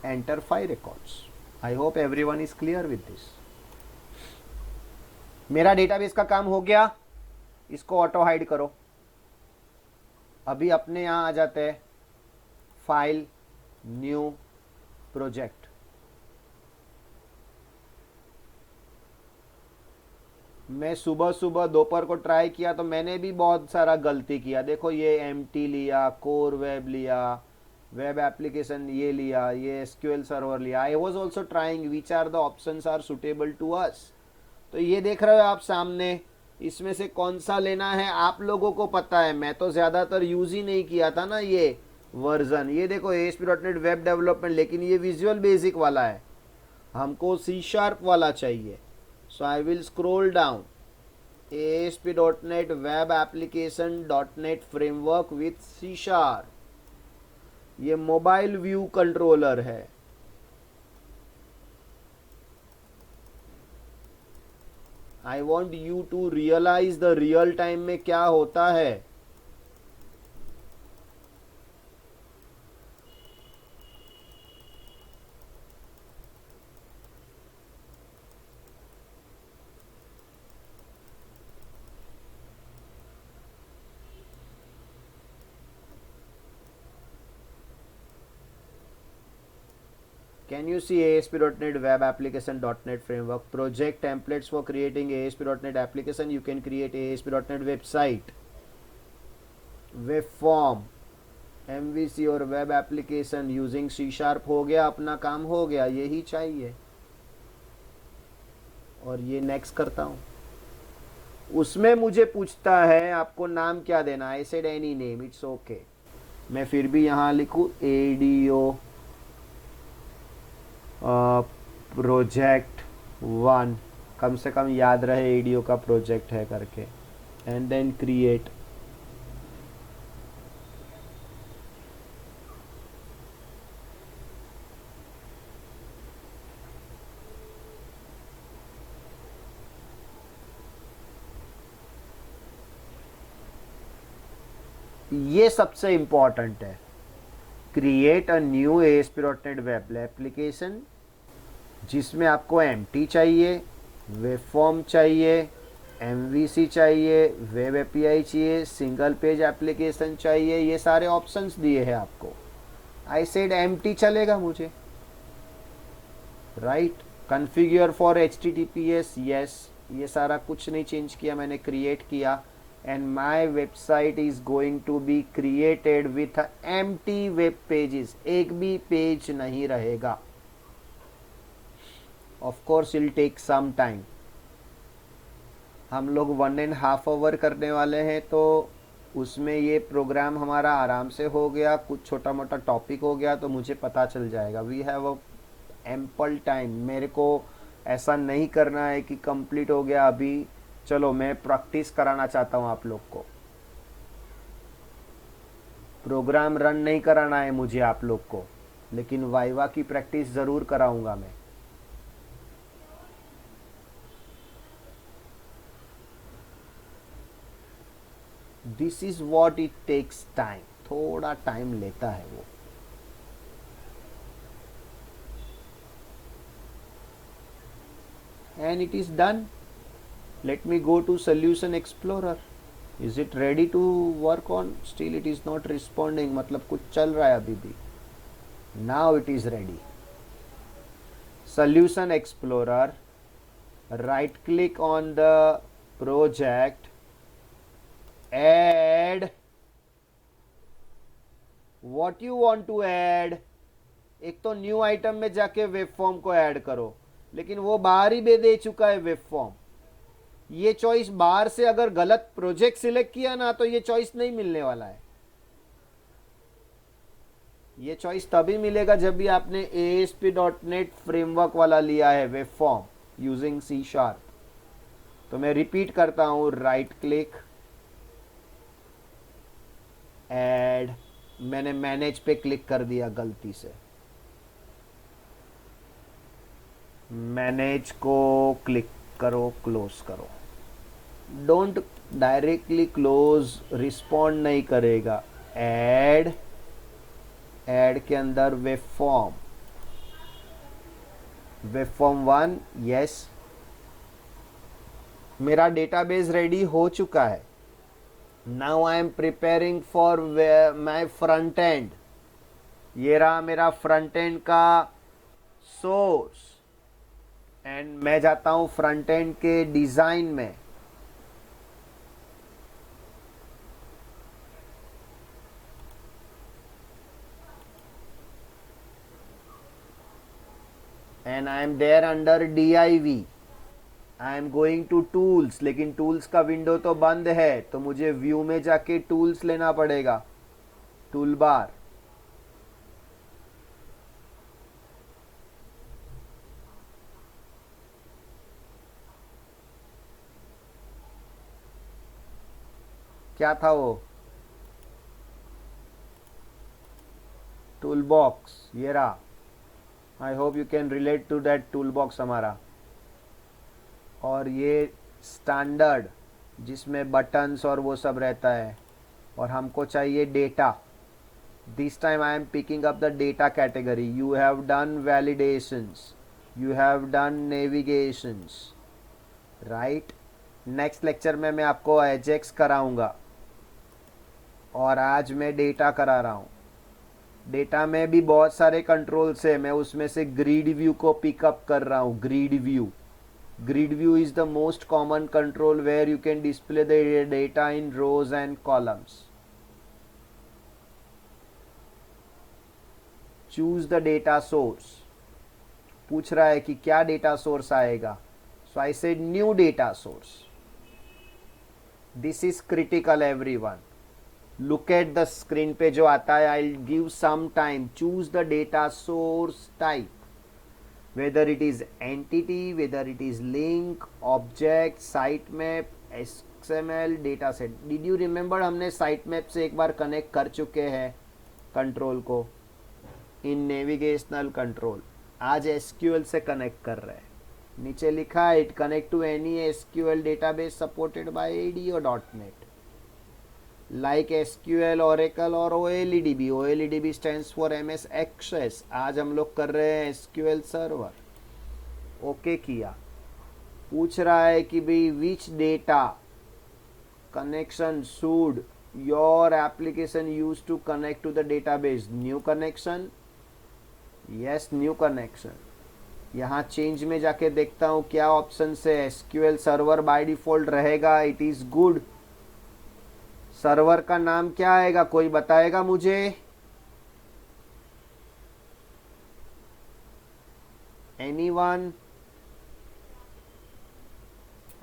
enter 5 records. I hope everyone is clear with this. मेरा डेटाबेस का काम हो गया, इसको ऑटो हाइड करो। अभी अपने यहां आ जाते हैं, फाइल, न्यू, प्रोजेक्ट। मैं सुबह सुबह दोपहर को ट्राई किया तो मैंने भी बहुत सारा गलती किया। देखो, ये एमटी लिया, कोर वेब लिया, वेब एप्लीकेशन ये लिया, ये एसक्यूएल सर्वर लिया। I was also trying which are the options are suitable to us. तो ये देख रहे हो आप सामने, इसमें से कौन सा लेना है आप लोगों को पता है, मैं तो ज़्यादातर यूज़ ही नहीं किया था ना ये वर्जन। ये देखो ASP.NET वेब डेवलपमेंट, लेकिन ये विजुअल बेसिक वाला है, हमको C# वाला चाहिए। So I will scroll down, ASP.NET web application .NET framework with C#। ये मोबाइल व्यू कंट्रोलर है। I want you to realise the real time में क्या होता है। Can you see ASP.NET Web Application .NET Framework project templates for creating ASP.NET application? You can create ASP.NET website, web form, MVC और web application using C# हो गया, अपना काम हो गया, यही चाहिए। और ये नेक्स्ट करता हूँ। उसमें मुझे पूछता है आपको नाम क्या देना है। I said any name, it's okay। मैं फिर भी यहाँ लिखूँ ADO प्रोजेक्ट 1, कम से कम याद रहे ADO का प्रोजेक्ट है करके, एंड देन क्रिएट। ये सबसे इंपॉर्टेंट है, create a new ASP.NET web application जिसमें आपको एम्प्टी चाहिए, वेब फॉर्म चाहिए, MVC चाहिए, वेब API चाहिए, सिंगल पेज एप्लीकेशन चाहिए, ये सारे ऑप्शंस दिए हैं आपको। आई सेड एम्प्टी चलेगा मुझे, right. Configure for HTTPS, yes, ये सारा कुछ नहीं चेंज किया, मैंने क्रिएट किया। And my website is going to be created with empty web pages, एक भी पेज नहीं रहेगा। Of course it'll take some time। हम लोग 1.5 hour करने वाले हैं, तो उसमें ये प्रोग्राम हमारा आराम से हो गया। कुछ छोटा मोटा टॉपिक हो गया तो मुझे पता चल जाएगा। We have a ample time. मेरे को ऐसा नहीं करना है कि कंप्लीट हो गया अभी, चलो मैं प्रैक्टिस कराना चाहता हूँ आप लोग को। प्रोग्राम रन नहीं कराना है मुझे आप लोग को, लेकिन वाइवा की प्रैक्टिस ज़रूर कराऊंगा मैं। This is what it takes time, थोड़ा टाइम लेता है वो। And it is done. Let me go to Solution Explorer. Is it ready to work on? Still it is not responding, मतलब कुछ चल रहा है अभी भी। Now it is ready. Solution Explorer, right click on the project, add what you want to add। एक तो new item में जाके वेब फॉर्म को ऐड करो, लेकिन वो बाहर ही दे चुका है वेब फॉर्म। ये चॉइस बाहर से अगर गलत प्रोजेक्ट सिलेक्ट किया ना, तो ये चॉइस नहीं मिलने वाला है। ये चॉइस तभी मिलेगा जब भी आपने ASP.NET फ्रेमवर्क वाला लिया है, वेब फॉर्म यूजिंग C#। तो मैं रिपीट करता हूं, राइट क्लिक, ऐड। मैंने मैनेज पे क्लिक कर दिया गलती से। मैनेज को क्लिक करो, क्लोज करो। डोंट डायरेक्टली क्लोज, रिस्पॉन्ड नहीं करेगा। ऐड, ऐड के अंदर web form, web form 1, yes. मेरा डेटाबेस रेडी हो चुका है। Now I am preparing for my front end. ये रहा मेरा फ्रंट एंड का सोर्स, एंड मैं जाता हूं फ्रंट एंड के डिजाइन में। and I am there under div। I am going to tools, लेकिन टूल्स का विंडो तो बंद है, तो मुझे व्यू में जाके टूल्स लेना पड़ेगा, टूल बार। क्या था वो? टूल बॉक्स, ये रहा। I hope you can relate to that tool box हमारा। और ये स्टैंडर्ड जिसमें बटन्स और वो सब रहता है, और हमको चाहिए data. This time I am picking up the data category. You have done validations, you have done navigations, right. Next lecture में मैं आपको एजेक्स कराऊंगा, और आज मैं डेटा करा रहा हूँ। डेटा में भी बहुत सारे कंट्रोल्स है, मैं उसमें से ग्रिड व्यू को पिकअप कर रहा हूँ। Grid view, grid view is the most common control where you can display the data in rows and columns. Choose the data source. पूछ रहा है कि क्या डेटा सोर्स आएगा, so I said new data source. This is critical everyone. Look at the screen पे जो आता है, I'll give some time. Choose the data source type. Whether it is entity, whether it is link, object, sitemap, XML, data set. Did you remember हमने sitemap से एक बार connect कर चुके हैं कंट्रोल को इन नेविगेशनल कंट्रोल। आज SQL से connect कर रहे हैं। नीचे लिखा है it connect to any SQL database supported by ADO.NET like SQL, Oracle और OLEDB. OLEDB stands for MS Access. आज हम लोग कर रहे हैं SQL सर्वर। ओके किया। पूछ रहा है कि भाई which data connection should your application use to connect to the database. New connection, yes new connection. यहाँ चेंज में जाके देखता हूँ क्या ऑप्शन से। SQL सर्वर बाय डिफॉल्ट रहेगा, इट इज गुड। सर्वर का नाम क्या आएगा, कोई बताएगा मुझे? एनीवन?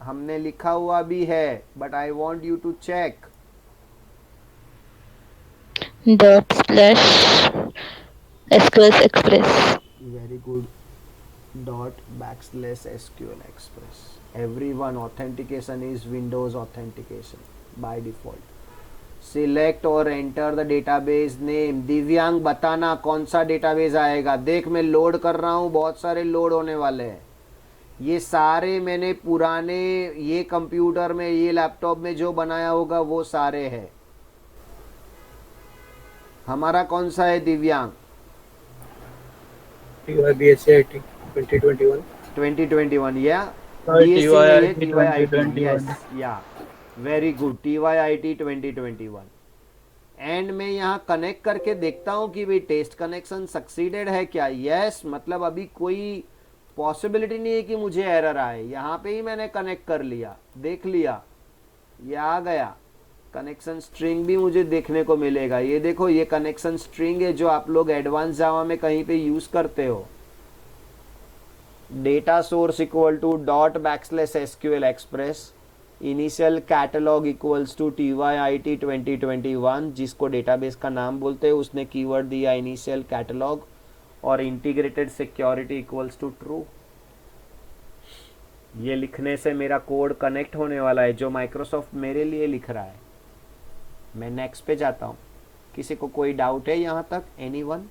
हमने लिखा हुआ भी है, but I want you to check. ./SQL Express. Very good. ./SQL Express. Everyone, authentication is Windows authentication by default. Select और enter the database name. Divyang बताना कौन सा डेटाबेस आएगा। देख मैं लोड कर रहा हूँ, बहुत सारे लोड होने वाले हैं। ये सारे मैंने पुराने ये कंप्यूटर में, ये लैपटॉप में जो बनाया होगा वो सारे हैं। हमारा कौन सा है दिव्यांग? BSc 2021. 2021 या TYIT यस या वेरी गुड। TYIT 2021। एंड मैं यहाँ कनेक्ट करके देखता हूँ कि भाई टेस्ट कनेक्शन सक्सीडेड है क्या। यस मतलब अभी कोई पॉसिबिलिटी नहीं है कि मुझे एरर आए। यहाँ पे ही मैंने कनेक्ट कर लिया, देख लिया, ये आ गया। कनेक्शन स्ट्रिंग भी मुझे देखने को मिलेगा। ये देखो, ये कनेक्शन स्ट्रिंग है जो आप लोग एडवांस जावा में कहीं पे यूज करते हो। Data source equal to ./SQL Express, initial catalog equals to TYIT 2021, जिसको डेटाबेस का नाम बोलते हैं, उसने कीवर्ड दिया इनिशियल कैटलॉग, और integrated security equals to true. ये लिखने से मेरा कोड कनेक्ट होने वाला है जो माइक्रोसॉफ्ट मेरे लिए लिख रहा है। मैं नेक्स्ट पे जाता हूँ। किसी को कोई डाउट है यहाँ तक? Anyone?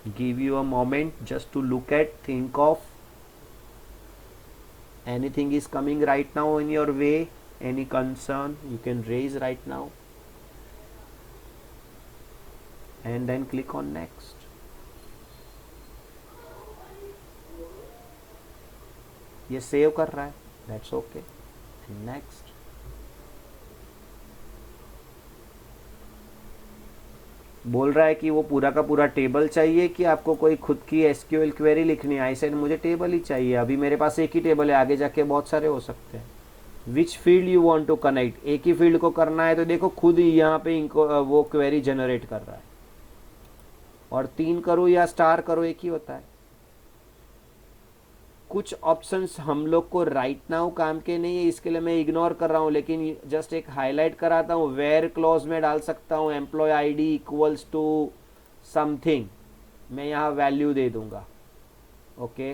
Give you a moment just to look at, think of. Anything is coming right now in your way? Any concern you can raise right now, and then click on next. ये save कर रहा है, that's okay. Next. बोल रहा है कि वो पूरा का पूरा टेबल चाहिए कि आपको कोई खुद की SQL क्वेरी लिखनी है। आई सेड मुझे टेबल ही चाहिए, अभी मेरे पास एक ही टेबल है, आगे जाके बहुत सारे हो सकते हैं। Which field you want to connect, एक ही फील्ड को करना है तो देखो खुद ही यहाँ पे इनको वो क्वेरी जनरेट कर रहा है। और 3 करो या स्टार करो, एक ही होता है। कुछ ऑप्शंस हम लोग को राइट नाउ काम के नहीं है, इसके लिए मैं इग्नोर कर रहा हूँ, लेकिन जस्ट एक हाईलाइट कराता हूँ। वेयर क्लॉज में डाल सकता हूँ employee ID equals to something, मैं यहाँ वैल्यू दे दूंगा। Okay,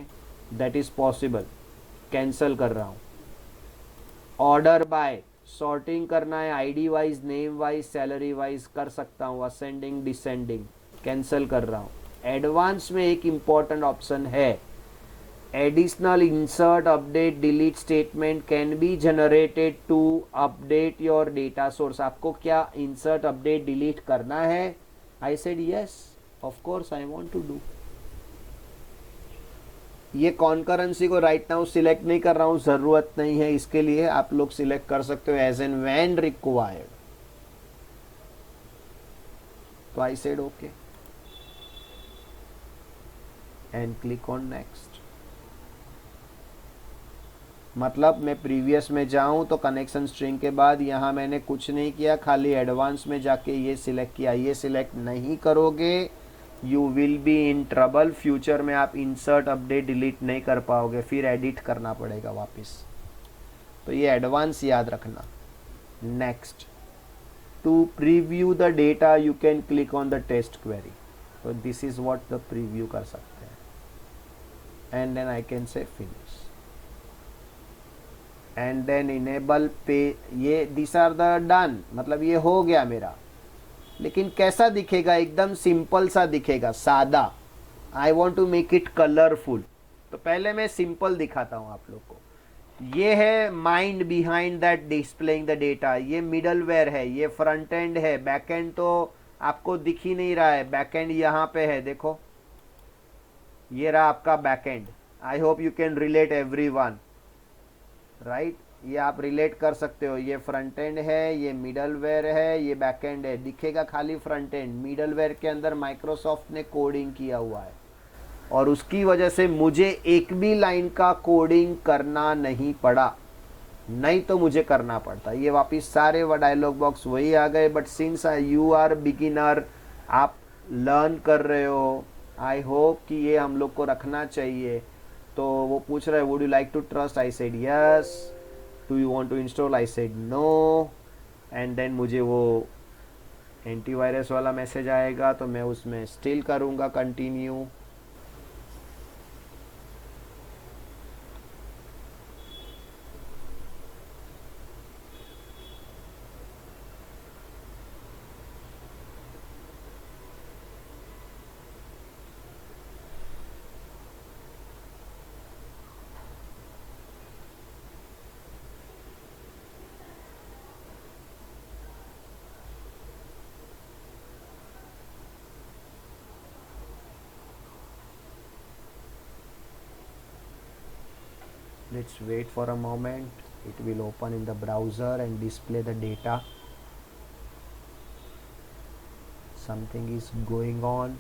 that is possible. Cancel कर रहा हूँ। ऑर्डर बाय, सॉर्टिंग करना है ID wise, name wise, salary wise कर सकता हूँ, असेंडिंग डिसेंडिंग, कैंसल कर रहा हूँ। एडवांस में एक इम्पॉर्टेंट ऑप्शन है, additional insert update delete statement can be generated to update your data source. आपको क्या इंसर्ट अपडेट डिलीट करना है? I said yes, of course I want to do. ये कॉन्करेंसी को राइट नाउ सिलेक्ट नहीं कर रहा हूं, जरूरत नहीं है इसके लिए, आप लोग सिलेक्ट कर सकते हो एज एंड व्हेन रिक्वायर्ड। तो I said okay and click on next. मतलब मैं प्रीवियस में जाऊं तो कनेक्शन स्ट्रिंग के बाद यहां मैंने कुछ नहीं किया, खाली एडवांस में जाके ये सिलेक्ट किया। ये सिलेक्ट नहीं करोगे you will be in trouble. Future में आप इंसर्ट अपडेट डिलीट नहीं कर पाओगे, फिर एडिट करना पड़ेगा वापस। तो ये एडवांस याद रखना। Next, to preview the data you can click on the test query. तो this is what the preview कर सकते हैं। And then I can say finish and then enable पे। ये दिस आर द डन, मतलब ये हो गया मेरा। लेकिन कैसा दिखेगा? एकदम सिंपल सा दिखेगा, सादा। I want to make it colourful. तो पहले मैं सिंपल दिखाता हूं आप लोग को। ये है mind behind that displaying the data. ये मिडलवेयर है, ये फ्रंट एंड है। बैक एंड तो आपको दिख ही नहीं रहा है, बैक एंड यहाँ पे है, देखो ये रहा आपका back and. I hope you can relate everyone, right? ये आप रिलेट कर सकते हो। ये फ्रंट एंड है, ये मिडलवेयर है, ये बैक एंड है। दिखेगा खाली फ्रंट एंड। मिडलवेयर के अंदर माइक्रोसॉफ्ट ने कोडिंग किया हुआ है और उसकी वजह से मुझे एक भी लाइन का कोडिंग करना नहीं पड़ा, नहीं तो मुझे करना पड़ता। ये वापिस सारे वो डायलॉग बॉक्स वही आ गए। But since you are beginner, आप लर्न कर रहे हो, आई होप कि ये हम लोग को रखना चाहिए। तो वो पूछ रहा है would you like to trust? I said yes. Do you want to install? I said no. And then मुझे वो एंटीवायरस वाला मैसेज आएगा, तो मैं उसमें स्टिल करूँगा continue. Let's wait for a moment. It will open in the browser and display the data. Something is going on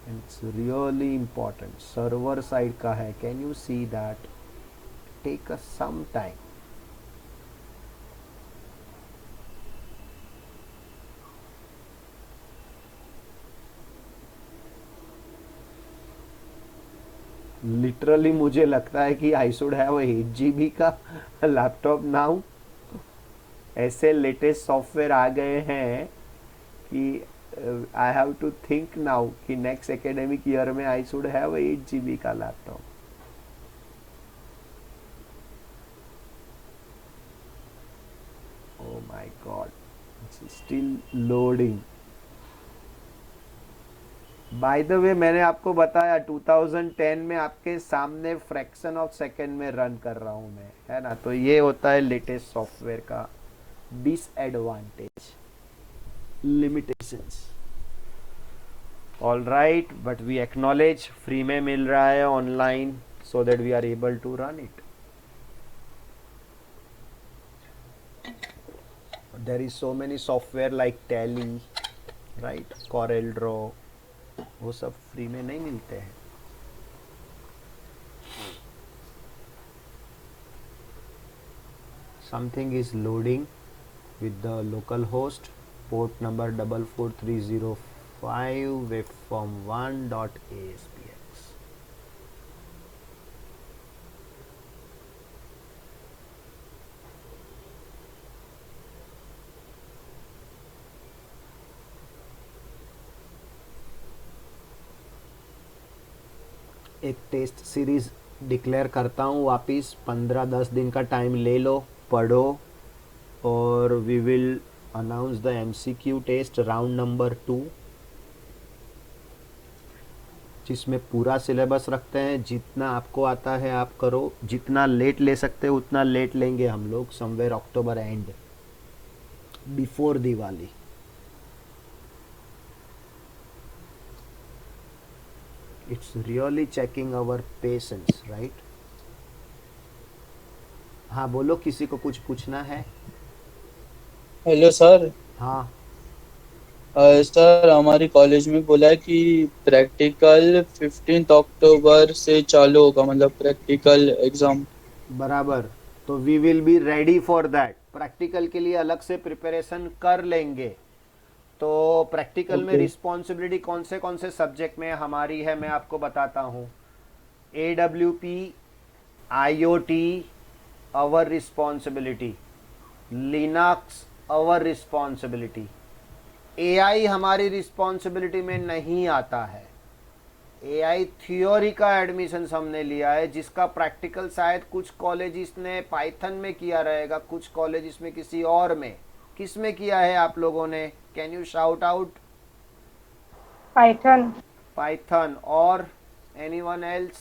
and it's really important. Server side का है. Can you see that? Take us some time. Literally मुझे लगता है कि I should have 8 GB का laptop now. ऐसे latest software आ गए हैं कि I have to think now कि नेक्स्ट एकेडमिक ईयर में आई शुड हैव 8 GB का laptop. Oh my god, it's still loading. By the way मैंने आपको बताया 2010 में आपके सामने फ्रैक्शन ऑफ सेकेंड में रन कर रहा हूं मैं, है ना? तो ये होता है लेटेस्ट सॉफ्टवेयर का disadvantage, limitations. All right, but we acknowledge free में मिल रहा है online, so that we are able to run it. There is so many software like Tally, right, Corel draw, वो सब फ्री में नहीं मिलते हैं। Something is loading with the local host, port number 44305 waveform1.aspx. एक टेस्ट सीरीज डिक्लेयर करता हूँ वापस, 15-10 दिन का टाइम ले लो, पढ़ो, और we will announce the MCQ test round number 2, जिसमें पूरा सिलेबस रखते हैं। जितना आपको आता है आप करो, जितना लेट ले सकते हो उतना लेट लेंगे हम लोग, somewhere October end, before Diwali. It's really checking our patience, right? हाँ बोलो, किसी को कुछ पूछना है? Hello sir. हाँ सर हमारी कॉलेज में बोला है कि प्रैक्टिकल 15 अक्टूबर से चालू होगा, मतलब प्रैक्टिकल एग्जाम। बराबर, तो we will be ready for that. Practical के लिए अलग से प्रिपरेशन कर लेंगे। तो प्रैक्टिकल में Okay. रिस्पॉन्सिबिलिटी कौन से सब्जेक्ट में हमारी है, मैं आपको बताता हूँ। AWP, IoT our responsibility, Linux our responsibility, AI हमारी रिस्पॉन्सिबिलिटी में नहीं आता है। AI थ्योरी का एडमिशन हमने लिया है, जिसका प्रैक्टिकल शायद कुछ कॉलेज ने पाइथन में किया रहेगा, कुछ कॉलेज में किसी और में। किस में किया है आप लोगों ने? Can you shout out? Python. Python. और एनीवन एल्स?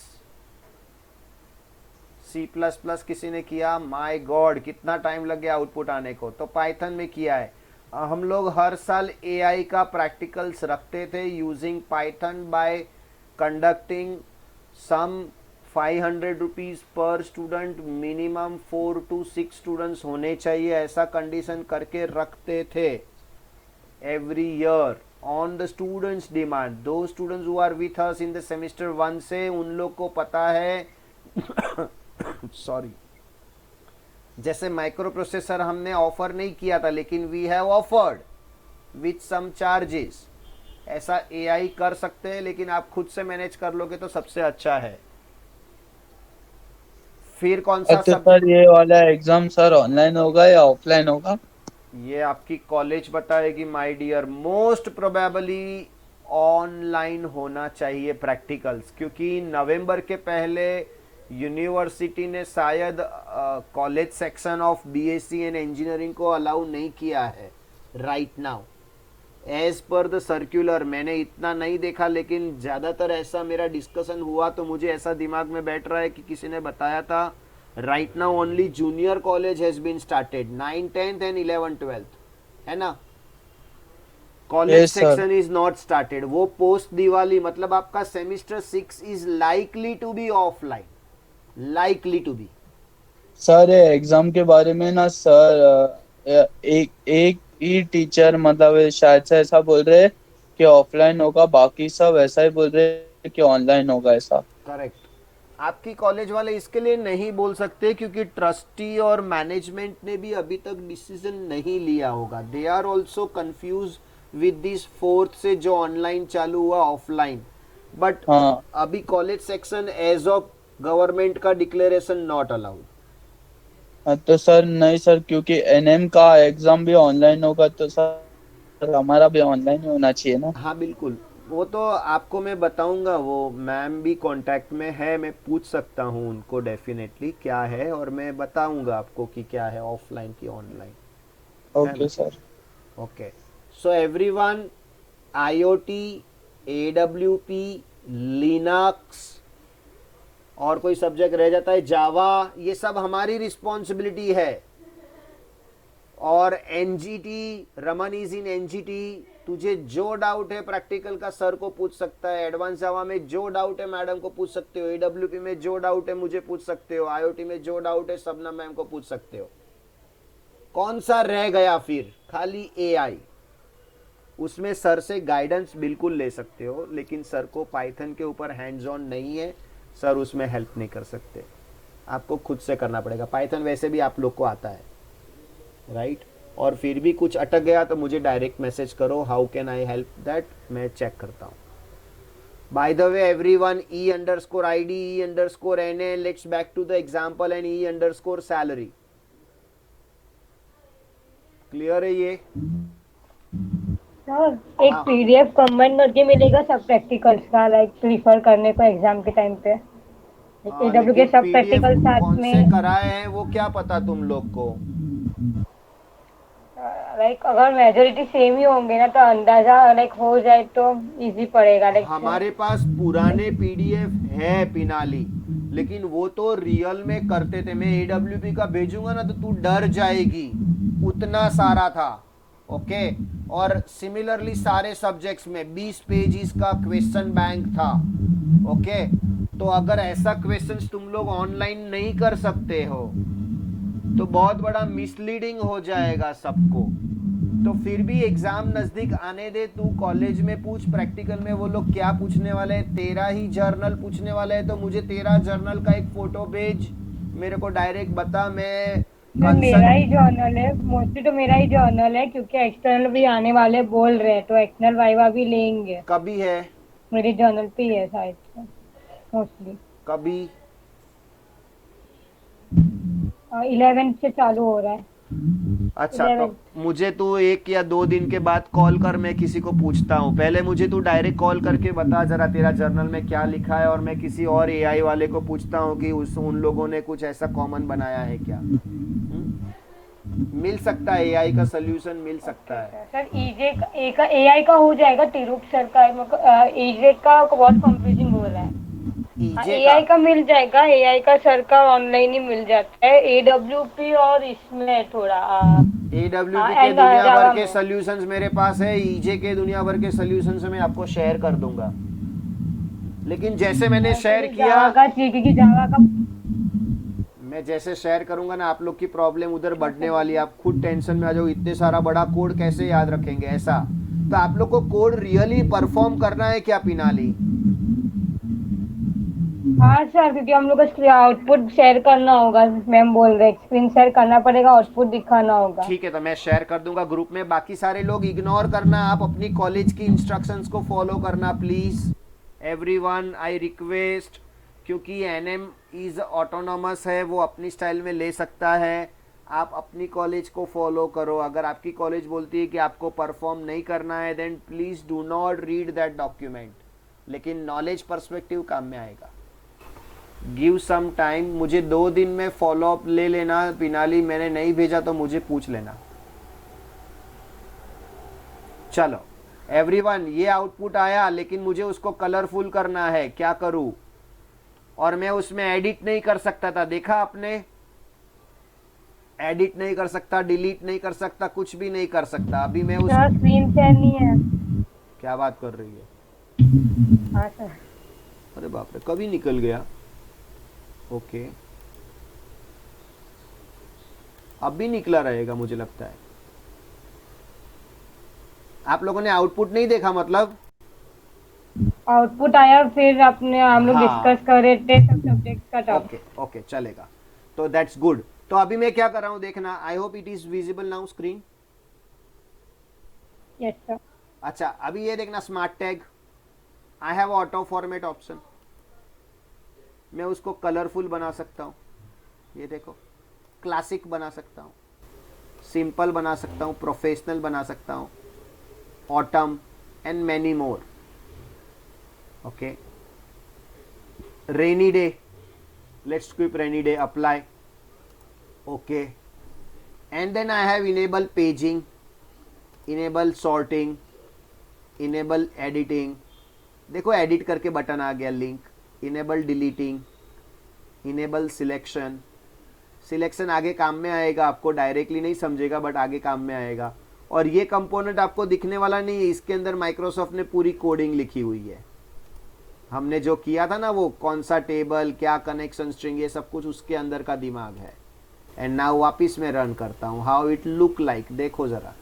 C++ किसी ने किया? माय गॉड, कितना टाइम लग गया आउटपुट आने को। तो पाइथन में किया है। हम लोग हर साल AI का प्रैक्टिकल्स रखते थे using Python by conducting some 500 rupees per student, minimum 4 to 6 students होने चाहिए, ऐसा कंडीशन करके रखते थे every year on the students demand. दो students who are with us in the semester 1 से, उन लोग को पता है सॉरी, जैसे माइक्रो प्रोसेसर हमने ऑफर नहीं किया था, लेकिन we have offered with some charges. ऐसा AI कर सकते हैं, लेकिन आप खुद से मैनेज कर लोगे तो सबसे अच्छा है। फिर कौन सा अच्छा सर, सब्जेक्ट? ये वाला एग्जाम सर ऑनलाइन होगा या ऑफलाइन होगा? ये आपकी कॉलेज बताएगी my dear. Most probably online होना चाहिए प्रैक्टिकल्स, क्योंकि नवंबर के पहले यूनिवर्सिटी ने शायद college section of BSc and engineering को अलाउ नहीं किया है right now as per the circular. मैंने इतना नहीं देखा, लेकिन ज़्यादातर ऐसा मेरा डिस्कशन हुआ तो मुझे ऐसा दिमाग में बैठ रहा है कि किसी ने बताया था right now only junior college has been started, 9th 10th and 11th 12th, है ना? College Yes, sir. Section is not started. वो पोस्ट दिवाली, मतलब आपका semester 6 is likely to be offline, likely to be. Sir ये exam के बारे में ना सर, एक ही टीचर मतलब शायद से ऐसा बोल रहे हैं कि ऑफलाइन होगा, बाकी सब ऐसा ही बोल रहे हैं कि ऑनलाइन होगा ऐसा। करेक्ट। आपकी कॉलेज वाले इसके लिए नहीं बोल सकते, क्योंकि ट्रस्टी और मैनेजमेंट ने भी अभी तक डिसीजन नहीं लिया होगा। They are also confuse with this 4th से जो ऑनलाइन चालू हुआ ऑफलाइन, बट हाँ। अभी college section as of government का डिक्लेरेशन नॉट अलाउड। तो सर नहीं सर, क्योंकि NM का एग्जाम भी ऑनलाइन होगा तो सर हमारा भी ऑनलाइन ही होना चाहिए ना। हाँ बिल्कुल, वो तो आपको मैं बताऊंगा, वो मैम भी कांटेक्ट में है, मैं पूछ सकता हूँ उनको डेफिनेटली क्या है, और मैं बताऊंगा आपको कि क्या है ऑफलाइन की online. Okay sir. Okay, so everyone, IoT, AWP, Linux, और कोई सब्जेक्ट रह जाता है, जावा, ये सब हमारी रिस्पॉन्सिबिलिटी है। और NGT, Raman is in NGT, तुझे जो डाउट है प्रैक्टिकल का सर को पूछ सकता है, एडवांस जावा में जो डाउट है मैडम को पूछ सकते हो, AWP में जो डाउट है मुझे पूछ सकते हो, IoT में जो डाउट है सबना मैम को पूछ सकते हो। कौन सा रह गया फिर? खाली AI। उसमें सर से गाइडेंस बिल्कुल ले सकते हो, लेकिन सर को पाइथन के ऊपर हैंड्स ऑन नहीं है, सर उसमें हेल्प नहीं कर सकते, आपको खुद से करना पड़ेगा। पाइथन वैसे भी आप लोग को आता है, राइट? और फिर भी कुछ अटक गया तो मुझे डायरेक्ट मैसेज करो, how can I help that, मैं चेक करता हूँ। By the way everyone, E_ID, E_NA, let's back to the example, and E_salary। Clear है ये? सर एक हाँ पीडीएफ कंबाइन करके मिलेगा सब प्रैक्टिकल्स का, लाइक प्रीफर करने को एग्जाम के टाइम पे, एडब्ल्यू के लेकिन सब पीडीएफ प्रैक्टिकल साथ कौन से में। कराए हैं वो क्या पता तुम लोग को। लाइक अगर मेजोरिटी सेम ही होंगे ना तो अंदाजा लाइक हो जाए तो इजी पड़ेगा लाइक। हमारे पास पुराने पीडीएफ है पिनाली, लेकिन वो तो रियल में करते थे। मैं एडब्ल्यूपी का भेजूंगा ना तो तू डर जाएगी, उतना सारा था। ओके। और सिमिलरली सारे सब्जेक्ट्स में 20 पेजेस का क्वेश्चन बैंक था। ओके। तो अगर ऐसा क्वेश्चंस तुम लोग ऑनलाइन नहीं कर सकते हो तो बहुत बड़ा मिसलीडिंग हो जाएगा सबको। तो फिर भी एग्जाम नजदीक आने दे, तू कॉलेज में पूछ, प्रैक्टिकल में वो लोग क्या पूछने वाले हैं। तेरा ही जर्नल पूछने वाले हैं तो मुझे तेरा जर्नल का एक फोटो भेज, मेरे को डायरेक्ट बता। मैं सर मेरा ही कंसर्न जर्नल है, मोस्टली तो मेरा ही जर्नल है क्योंकि एक्सटर्नल भी आने वाले बोल रहे हैं तो एक्सटर्नल वाइवा भी लेंगे। कभी है, मेरे जर्नल पे ही है शायद से मोस्टली। कभी 11 से चालू हो रहा है। अच्छा। तो 11। मुझे तू 1 या 2 दिन के बाद कॉल कर, मैं किसी को पूछता हूँ। पहले मुझे तू डायरेक्ट कॉल करके बता जरा तेरा जर्नल में क्या लिखा है, और मैं किसी और एआई वाले को पूछता हूँ कि उन लोगों ने कुछ ऐसा कॉमन बनाया है क्या। मिल सकता है, एआई का सोल्यूशन मिल सकता है। सर ईजे का एआई का हो जाएगा, तिरुप सर का ईजे का बहुत कंफ्यूजिंग हो रहा है। ईजे का, एआई का मिल जाएगा, एआई का सर का ऑनलाइन ही मिल जाता है। एडब्ल्यूपी और इसमें थोड़ा एडब्ल्यूपी के एंड दुनिया भर जावा के में। सोल्यूशंस मेरे पास है, ईजे के दुनिया भर के सोल्यूशंस मैं आपको शेयर कर दूंगा। लेकिन जैसे मैंने शेयर किया, जावा का सीखी की जावा का। मैं जैसे शेयर करूंगा ना, आप लोग की प्रॉब्लम उधर बढ़ने वाली है। आप खुद टेंशन में आ जाओ, इतने सारा बड़ा कोड कैसे याद रखेंगे ऐसा। तो आप लोग को कोड रियली परफॉर्म करना है क्या पिनाली? हाँ सर, क्योंकि हम लोग को आउटपुट शेयर करना होगा, मैम बोल रहे स्क्रीन शेयर करना पड़ेगा, आउटपुट दिखाना होगा। ठीक है, तो मैं शेयर कर दूंगा ग्रुप में। बाकी सारे लोग इग्नोर करना, आप अपनी कॉलेज की इंस्ट्रक्शंस को फॉलो करना प्लीज एवरीवन, आई रिक्वेस्ट। क्योंकि एनएम इज ऑटोनॉमस है, वो अपनी स्टाइल में ले सकता है। आप अपनी कॉलेज को फॉलो करो। अगर आपकी कॉलेज बोलती है कि आपको परफॉर्म नहीं करना है, then please do not read that document. लेकिन नॉलेज पर्सपेक्टिव काम में आएगा। गिव सम टाइम, मुझे 2 दिन में फॉलो अप ले लेना पिनाली। मैंने नहीं भेजा तो मुझे पूछ लेना। चलो एवरीवन, ये आउटपुट आया, लेकिन मुझे उसको कलरफुल करना है। क्या करूं? और मैं उसमें एडिट नहीं कर सकता था, देखा आपने? एडिट नहीं कर सकता, डिलीट नहीं कर सकता, कुछ भी नहीं कर सकता। अभी मैं उस सर स्क्रीन शेयर नहीं है। क्या बात कर रही है? हाँ सर। अरे बाप रे, कभी निकल गया। ओके, अब भी निकला रहेगा मुझे लगता है। आप लोगों ने आउटपुट नहीं देखा मतलब? आउटपुट आया, फिर अपने हम लोग हाँ। डिस्कस कर रहे थे सब सब्जेक्ट का टॉप। ओके ओके, चलेगा। तो दैट्स गुड। तो अभी मैं क्या कर रहा हूं देखना। आई hope it is visible now screen. Yes sir. अच्छा, अभी ये देखना smart tag. I have auto format option. मैं उसको कलरफुल बना सकता हूँ, ये देखो। क्लासिक बना सकता हूँ, सिंपल बना सकता हूँ, प्रोफेशनल बना सकता हूँ, autumn and many more. Okay, rainy day, let's skip rainy day, apply. Okay, and then I have enable paging, enable sorting, enable editing. देखो एडिट करके बटन आ गया, link. Enable deleting, enable selection. Selection आगे काम में आएगा, आपको directly नहीं समझेगा बट आगे काम में आएगा। और ये कंपोनेंट आपको दिखने वाला नहीं है, इसके अंदर माइक्रोसॉफ्ट ने पूरी कोडिंग लिखी हुई है। हमने जो किया था ना, वो कौन सा टेबल, क्या कनेक्शन स्ट्रिंग, ये सब कुछ उसके अंदर का दिमाग है। एंड नाउ वापिस मैं रन करता हूँ। हाउ इट लुक लाइक, देखो जरा।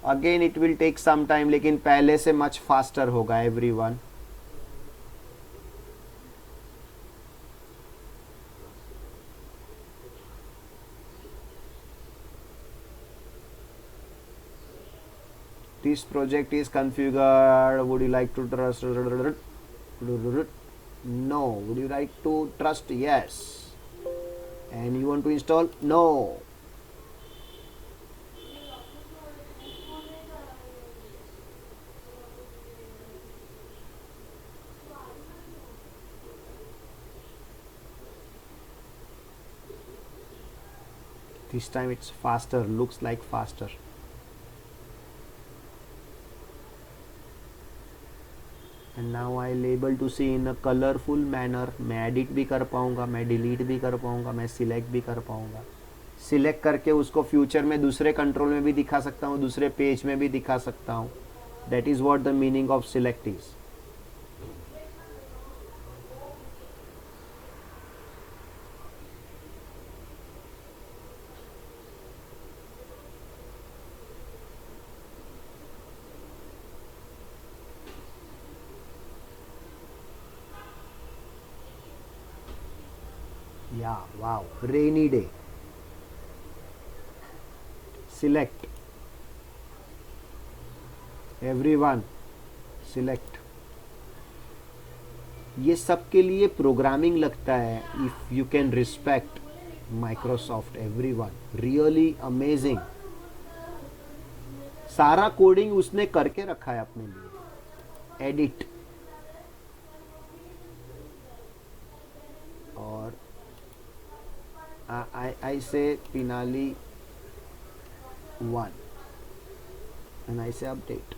Again it will take some time, लेकिन पहले से मच फास्टर होगा everyone. This project is configured. Would you like to trust? No. Would you like to trust? Yes. And you want to install? No. This time it's faster, looks like faster. And now I'll able to see in a colorful manner. मैं edit भी कर पाऊँगा, मैं delete भी कर पाऊँगा, मैं select भी कर पाऊँगा. सिलेक्ट करके उसको फ्यूचर में दूसरे कंट्रोल में भी दिखा सकता हूँ, दूसरे पेज में भी दिखा सकता हूँ. That is what the meaning of select is. या wow, rainy day. Select everyone, select. ये सब के लिए प्रोग्रामिंग लगता है. If you can respect Microsoft, everyone really amazing. सारा कोडिंग उसने करके रखा है अपने लिए. एडिट और आई से पिनाली 1 and I say update,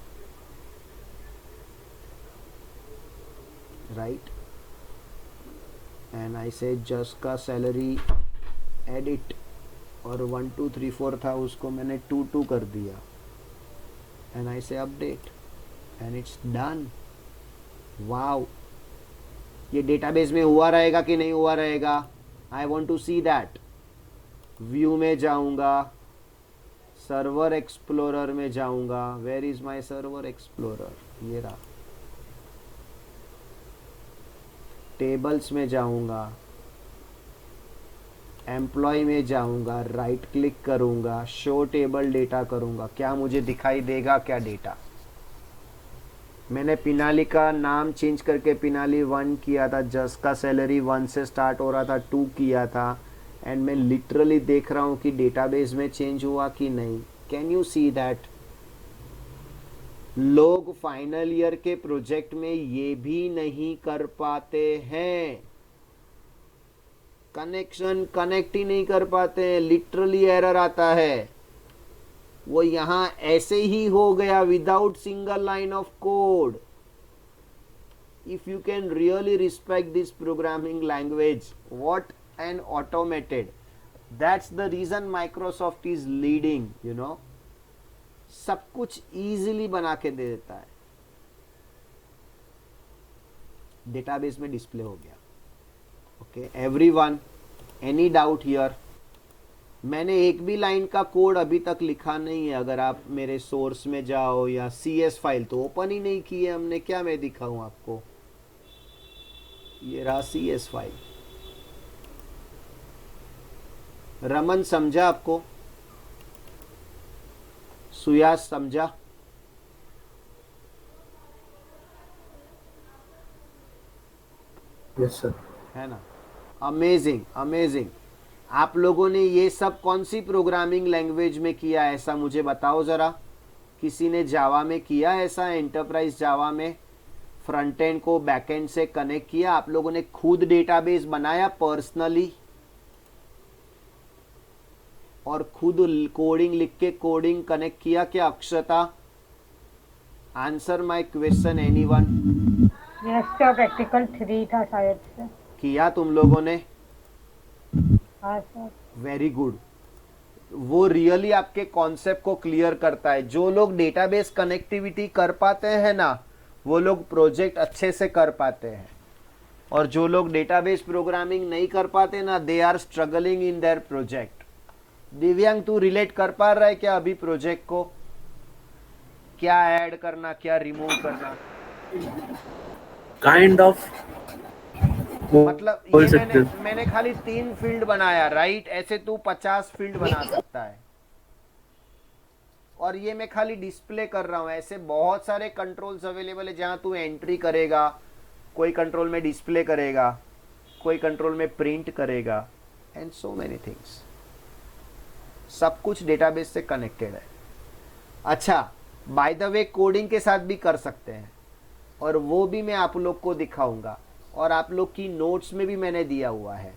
right, and I say just का सैलरी edit और 1 2 3 4 था, उसको मैंने 2 2 कर दिया and I say update and it's done. wow, ये डेटाबेस में हुआ रहेगा कि नहीं हुआ रहेगा. I want to see that. View में जाऊंगा, सर्वर एक्सप्लोरर में जाऊंगा. Where is my server explorer, ये रहा. टेबल्स में जाऊंगा, एम्प्लॉय में जाऊंगा, राइट क्लिक करूंगा, शो टेबल डेटा करूंगा. क्या मुझे दिखाई देगा क्या डेटा? मैंने पिनाली का नाम चेंज करके पिनाली 1 किया था. जस का सैलरी 1 से स्टार्ट हो रहा था, 2 किया था. एंड मैं लिटरली देख रहा हूँ कि डेटाबेस में चेंज हुआ कि नहीं. Can you see that? लोग फाइनल ईयर के प्रोजेक्ट में ये भी नहीं कर पाते हैं. कनेक्शन कनेक्ट ही नहीं कर पाते हैं. लिटरली एरर आता है. वो यहां ऐसे ही हो गया without single line of code. If you can really respect this programming language, what an automated. That's the reason Microsoft is leading. You know, सब कुछ इजीली बना के दे देता है. डेटाबेस में डिस्प्ले हो गया. Okay everyone, any doubt here? मैंने एक भी लाइन का कोड अभी तक लिखा नहीं है. अगर आप मेरे सोर्स में जाओ या CS फाइल तो ओपन ही नहीं की है हमने. क्या मैं दिखाऊं आपको? ये रहा CS फाइल. रमन समझा आपको? सुयास समझा? Yes sir. है ना? Amazing amazing. आप लोगों ने ये सब कौन सी प्रोग्रामिंग लैंग्वेज में किया ऐसा मुझे बताओ जरा. किसी ने जावा में किया ऐसा? एंटरप्राइज जावा में फ्रंट एंड को बैक एंड से कनेक्ट किया? आप लोगों ने खुद डेटाबेस बनाया पर्सनली और खुद कोडिंग लिख के कोडिंग कनेक्ट किया क्या? Akshata, answer my question anyone. Yes sir, practical 3 था शायद से. किया तुम लोगों ने? हाँ सर. Very good. वो रियली आपके कॉन्सेप्ट को क्लियर करता है. जो लोग डेटाबेस कनेक्टिविटी कर पाते हैं ना, वो लोग प्रोजेक्ट अच्छे से कर पाते हैं. और जो लोग डेटाबेस प्रोग्रामिंग नहीं कर पाते ना, they are struggling in their project. Divyang, तू रिलेट कर पा रहा है क्या अभी प्रोजेक्ट को? क्या ऐड करना, क्या रिमूव करना? काइंड ऑफ मतलब बोल ये सकते मैंने खाली 3 फील्ड बनाया, राइट? ऐसे तू 50 फील्ड बना सकता है. और ये मैं खाली डिस्प्ले कर रहा हूं. ऐसे बहुत सारे कंट्रोल्स अवेलेबल है जहां तू एंट्री करेगा, कोई कंट्रोल में डिस्प्ले करेगा, कोई कंट्रोल में प्रिंट करेगा, एंड सो मेनी थिंग्स. सब कुछ डेटाबेस से कनेक्टेड है. अच्छा, बाय द वे कोडिंग के साथ भी कर सकते हैं और वो भी मैं आप लोग को दिखाऊंगा. और आप लोग की नोट्स में भी मैंने दिया हुआ है.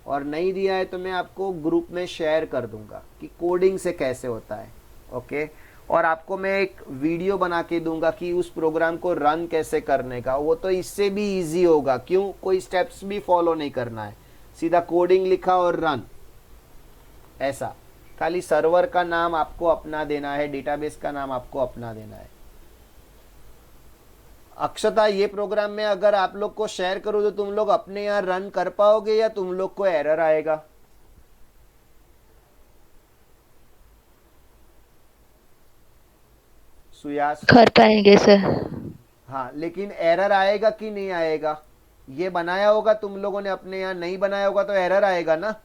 और नहीं दिया है तो मैं आपको ग्रुप में शेयर कर दूंगा कि कोडिंग से कैसे होता है। ओके, और आपको मैं एक वीडियो बना के दूंगा कि उस प्रोग्राम को रन कैसे करने का। वो तो इससे भी इजी होगा, क्यों, कोई स्टेप्स भी फॉलो नहीं करना है, सीधा कोडिंग लिखा और रन, ऐसा। खाली सर्वर का नाम आपको अपना देना है, डेटाबेस का नाम आपको अपना देना है। अक्षता, ये प्रोग्राम में अगर आप लोग को शेयर करूं तो तुम लोग अपने यहाँ रन कर पाओगे या तुम लोग को एरर आएगा? सुयास, कर पाएंगे सर। हाँ, लेकिन एरर आएगा कि नहीं आएगा? ये बनाया होगा तुम लोगों ने अपने यहाँ, नहीं बनाया होगा तो एरर आएगा ना।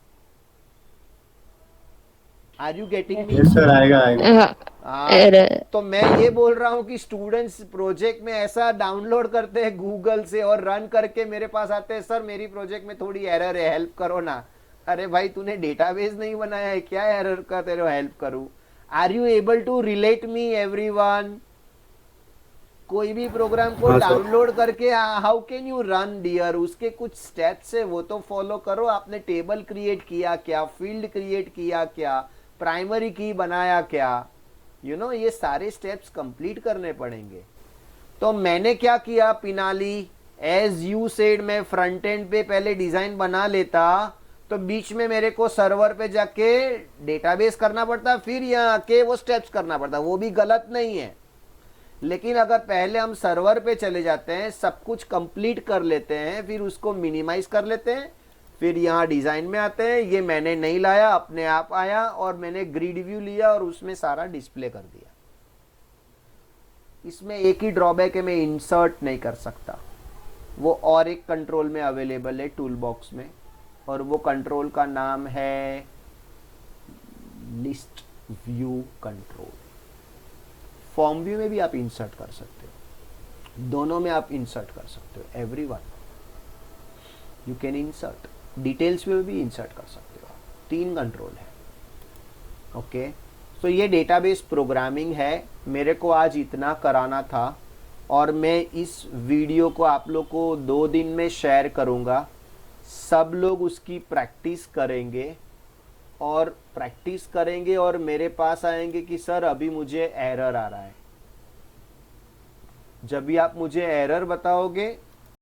Are you getting me? Yes sir, आएगा आएगा। हाँ, एरर। तो मैं ये बोल रहा हूँ कि स्टूडेंट्स प्रोजेक्ट में ऐसा डाउनलोड करते हैं गूगल से और रन करके मेरे पास आते हैं, सर मेरी प्रोजेक्ट में थोड़ी एरर है, हेल्प करो ना। अरे भाई, तूने डेटाबेस नहीं बनाया है, क्या एरर का तेरे हेल्प करूं? Are you able to relate me everyone? कोई भी प्रोग्राम को हाँ, सर। डाउनलोड करके how can you run dear? उसके कुछ स्टेप्स है, वो तो फॉलो करो। आपने टेबल क्रिएट किया क्या, फील्ड क्रिएट किया क्या, प्राइमरी की बनाया क्या, यू नो, ये सारे स्टेप्स कंप्लीट करने पड़ेंगे। तो मैंने क्या किया पिनाली, एज यू सेड, मैं फ्रंट एंड पे पहले डिजाइन बना लेता तो बीच में मेरे को सर्वर पे जाके डेटाबेस करना पड़ता, फिर यहाँ आके वो स्टेप्स करना पड़ता। वो भी गलत नहीं है, लेकिन अगर पहले हम सर्वर पे चले जाते हैं, सब कुछ कंप्लीट कर लेते हैं, फिर उसको मिनिमाइज कर लेते हैं, फिर यहाँ डिजाइन में आते हैं। ये मैंने नहीं लाया, अपने आप आया और मैंने ग्रिड व्यू लिया और उसमें सारा डिस्प्ले कर दिया। इसमें एक ही ड्रॉबैक है, मैं इंसर्ट नहीं कर सकता। वो और एक कंट्रोल में अवेलेबल है टूल बॉक्स में, और वो कंट्रोल का नाम है list view control. Form view में भी आप इंसर्ट कर सकते हो, दोनों में आप इंसर्ट कर सकते हो। Everyone you can insert, details में भी इंसर्ट कर सकते हो। 3 कंट्रोल है। ओके, तो ये डेटाबेस प्रोग्रामिंग है। मेरे को आज इतना कराना था और मैं इस वीडियो को आप लोग को 2 दिन में शेयर करूंगा। सब लोग उसकी प्रैक्टिस करेंगे और मेरे पास आएंगे कि सर अभी मुझे एरर आ रहा है। जब भी आप मुझे एरर बताओगे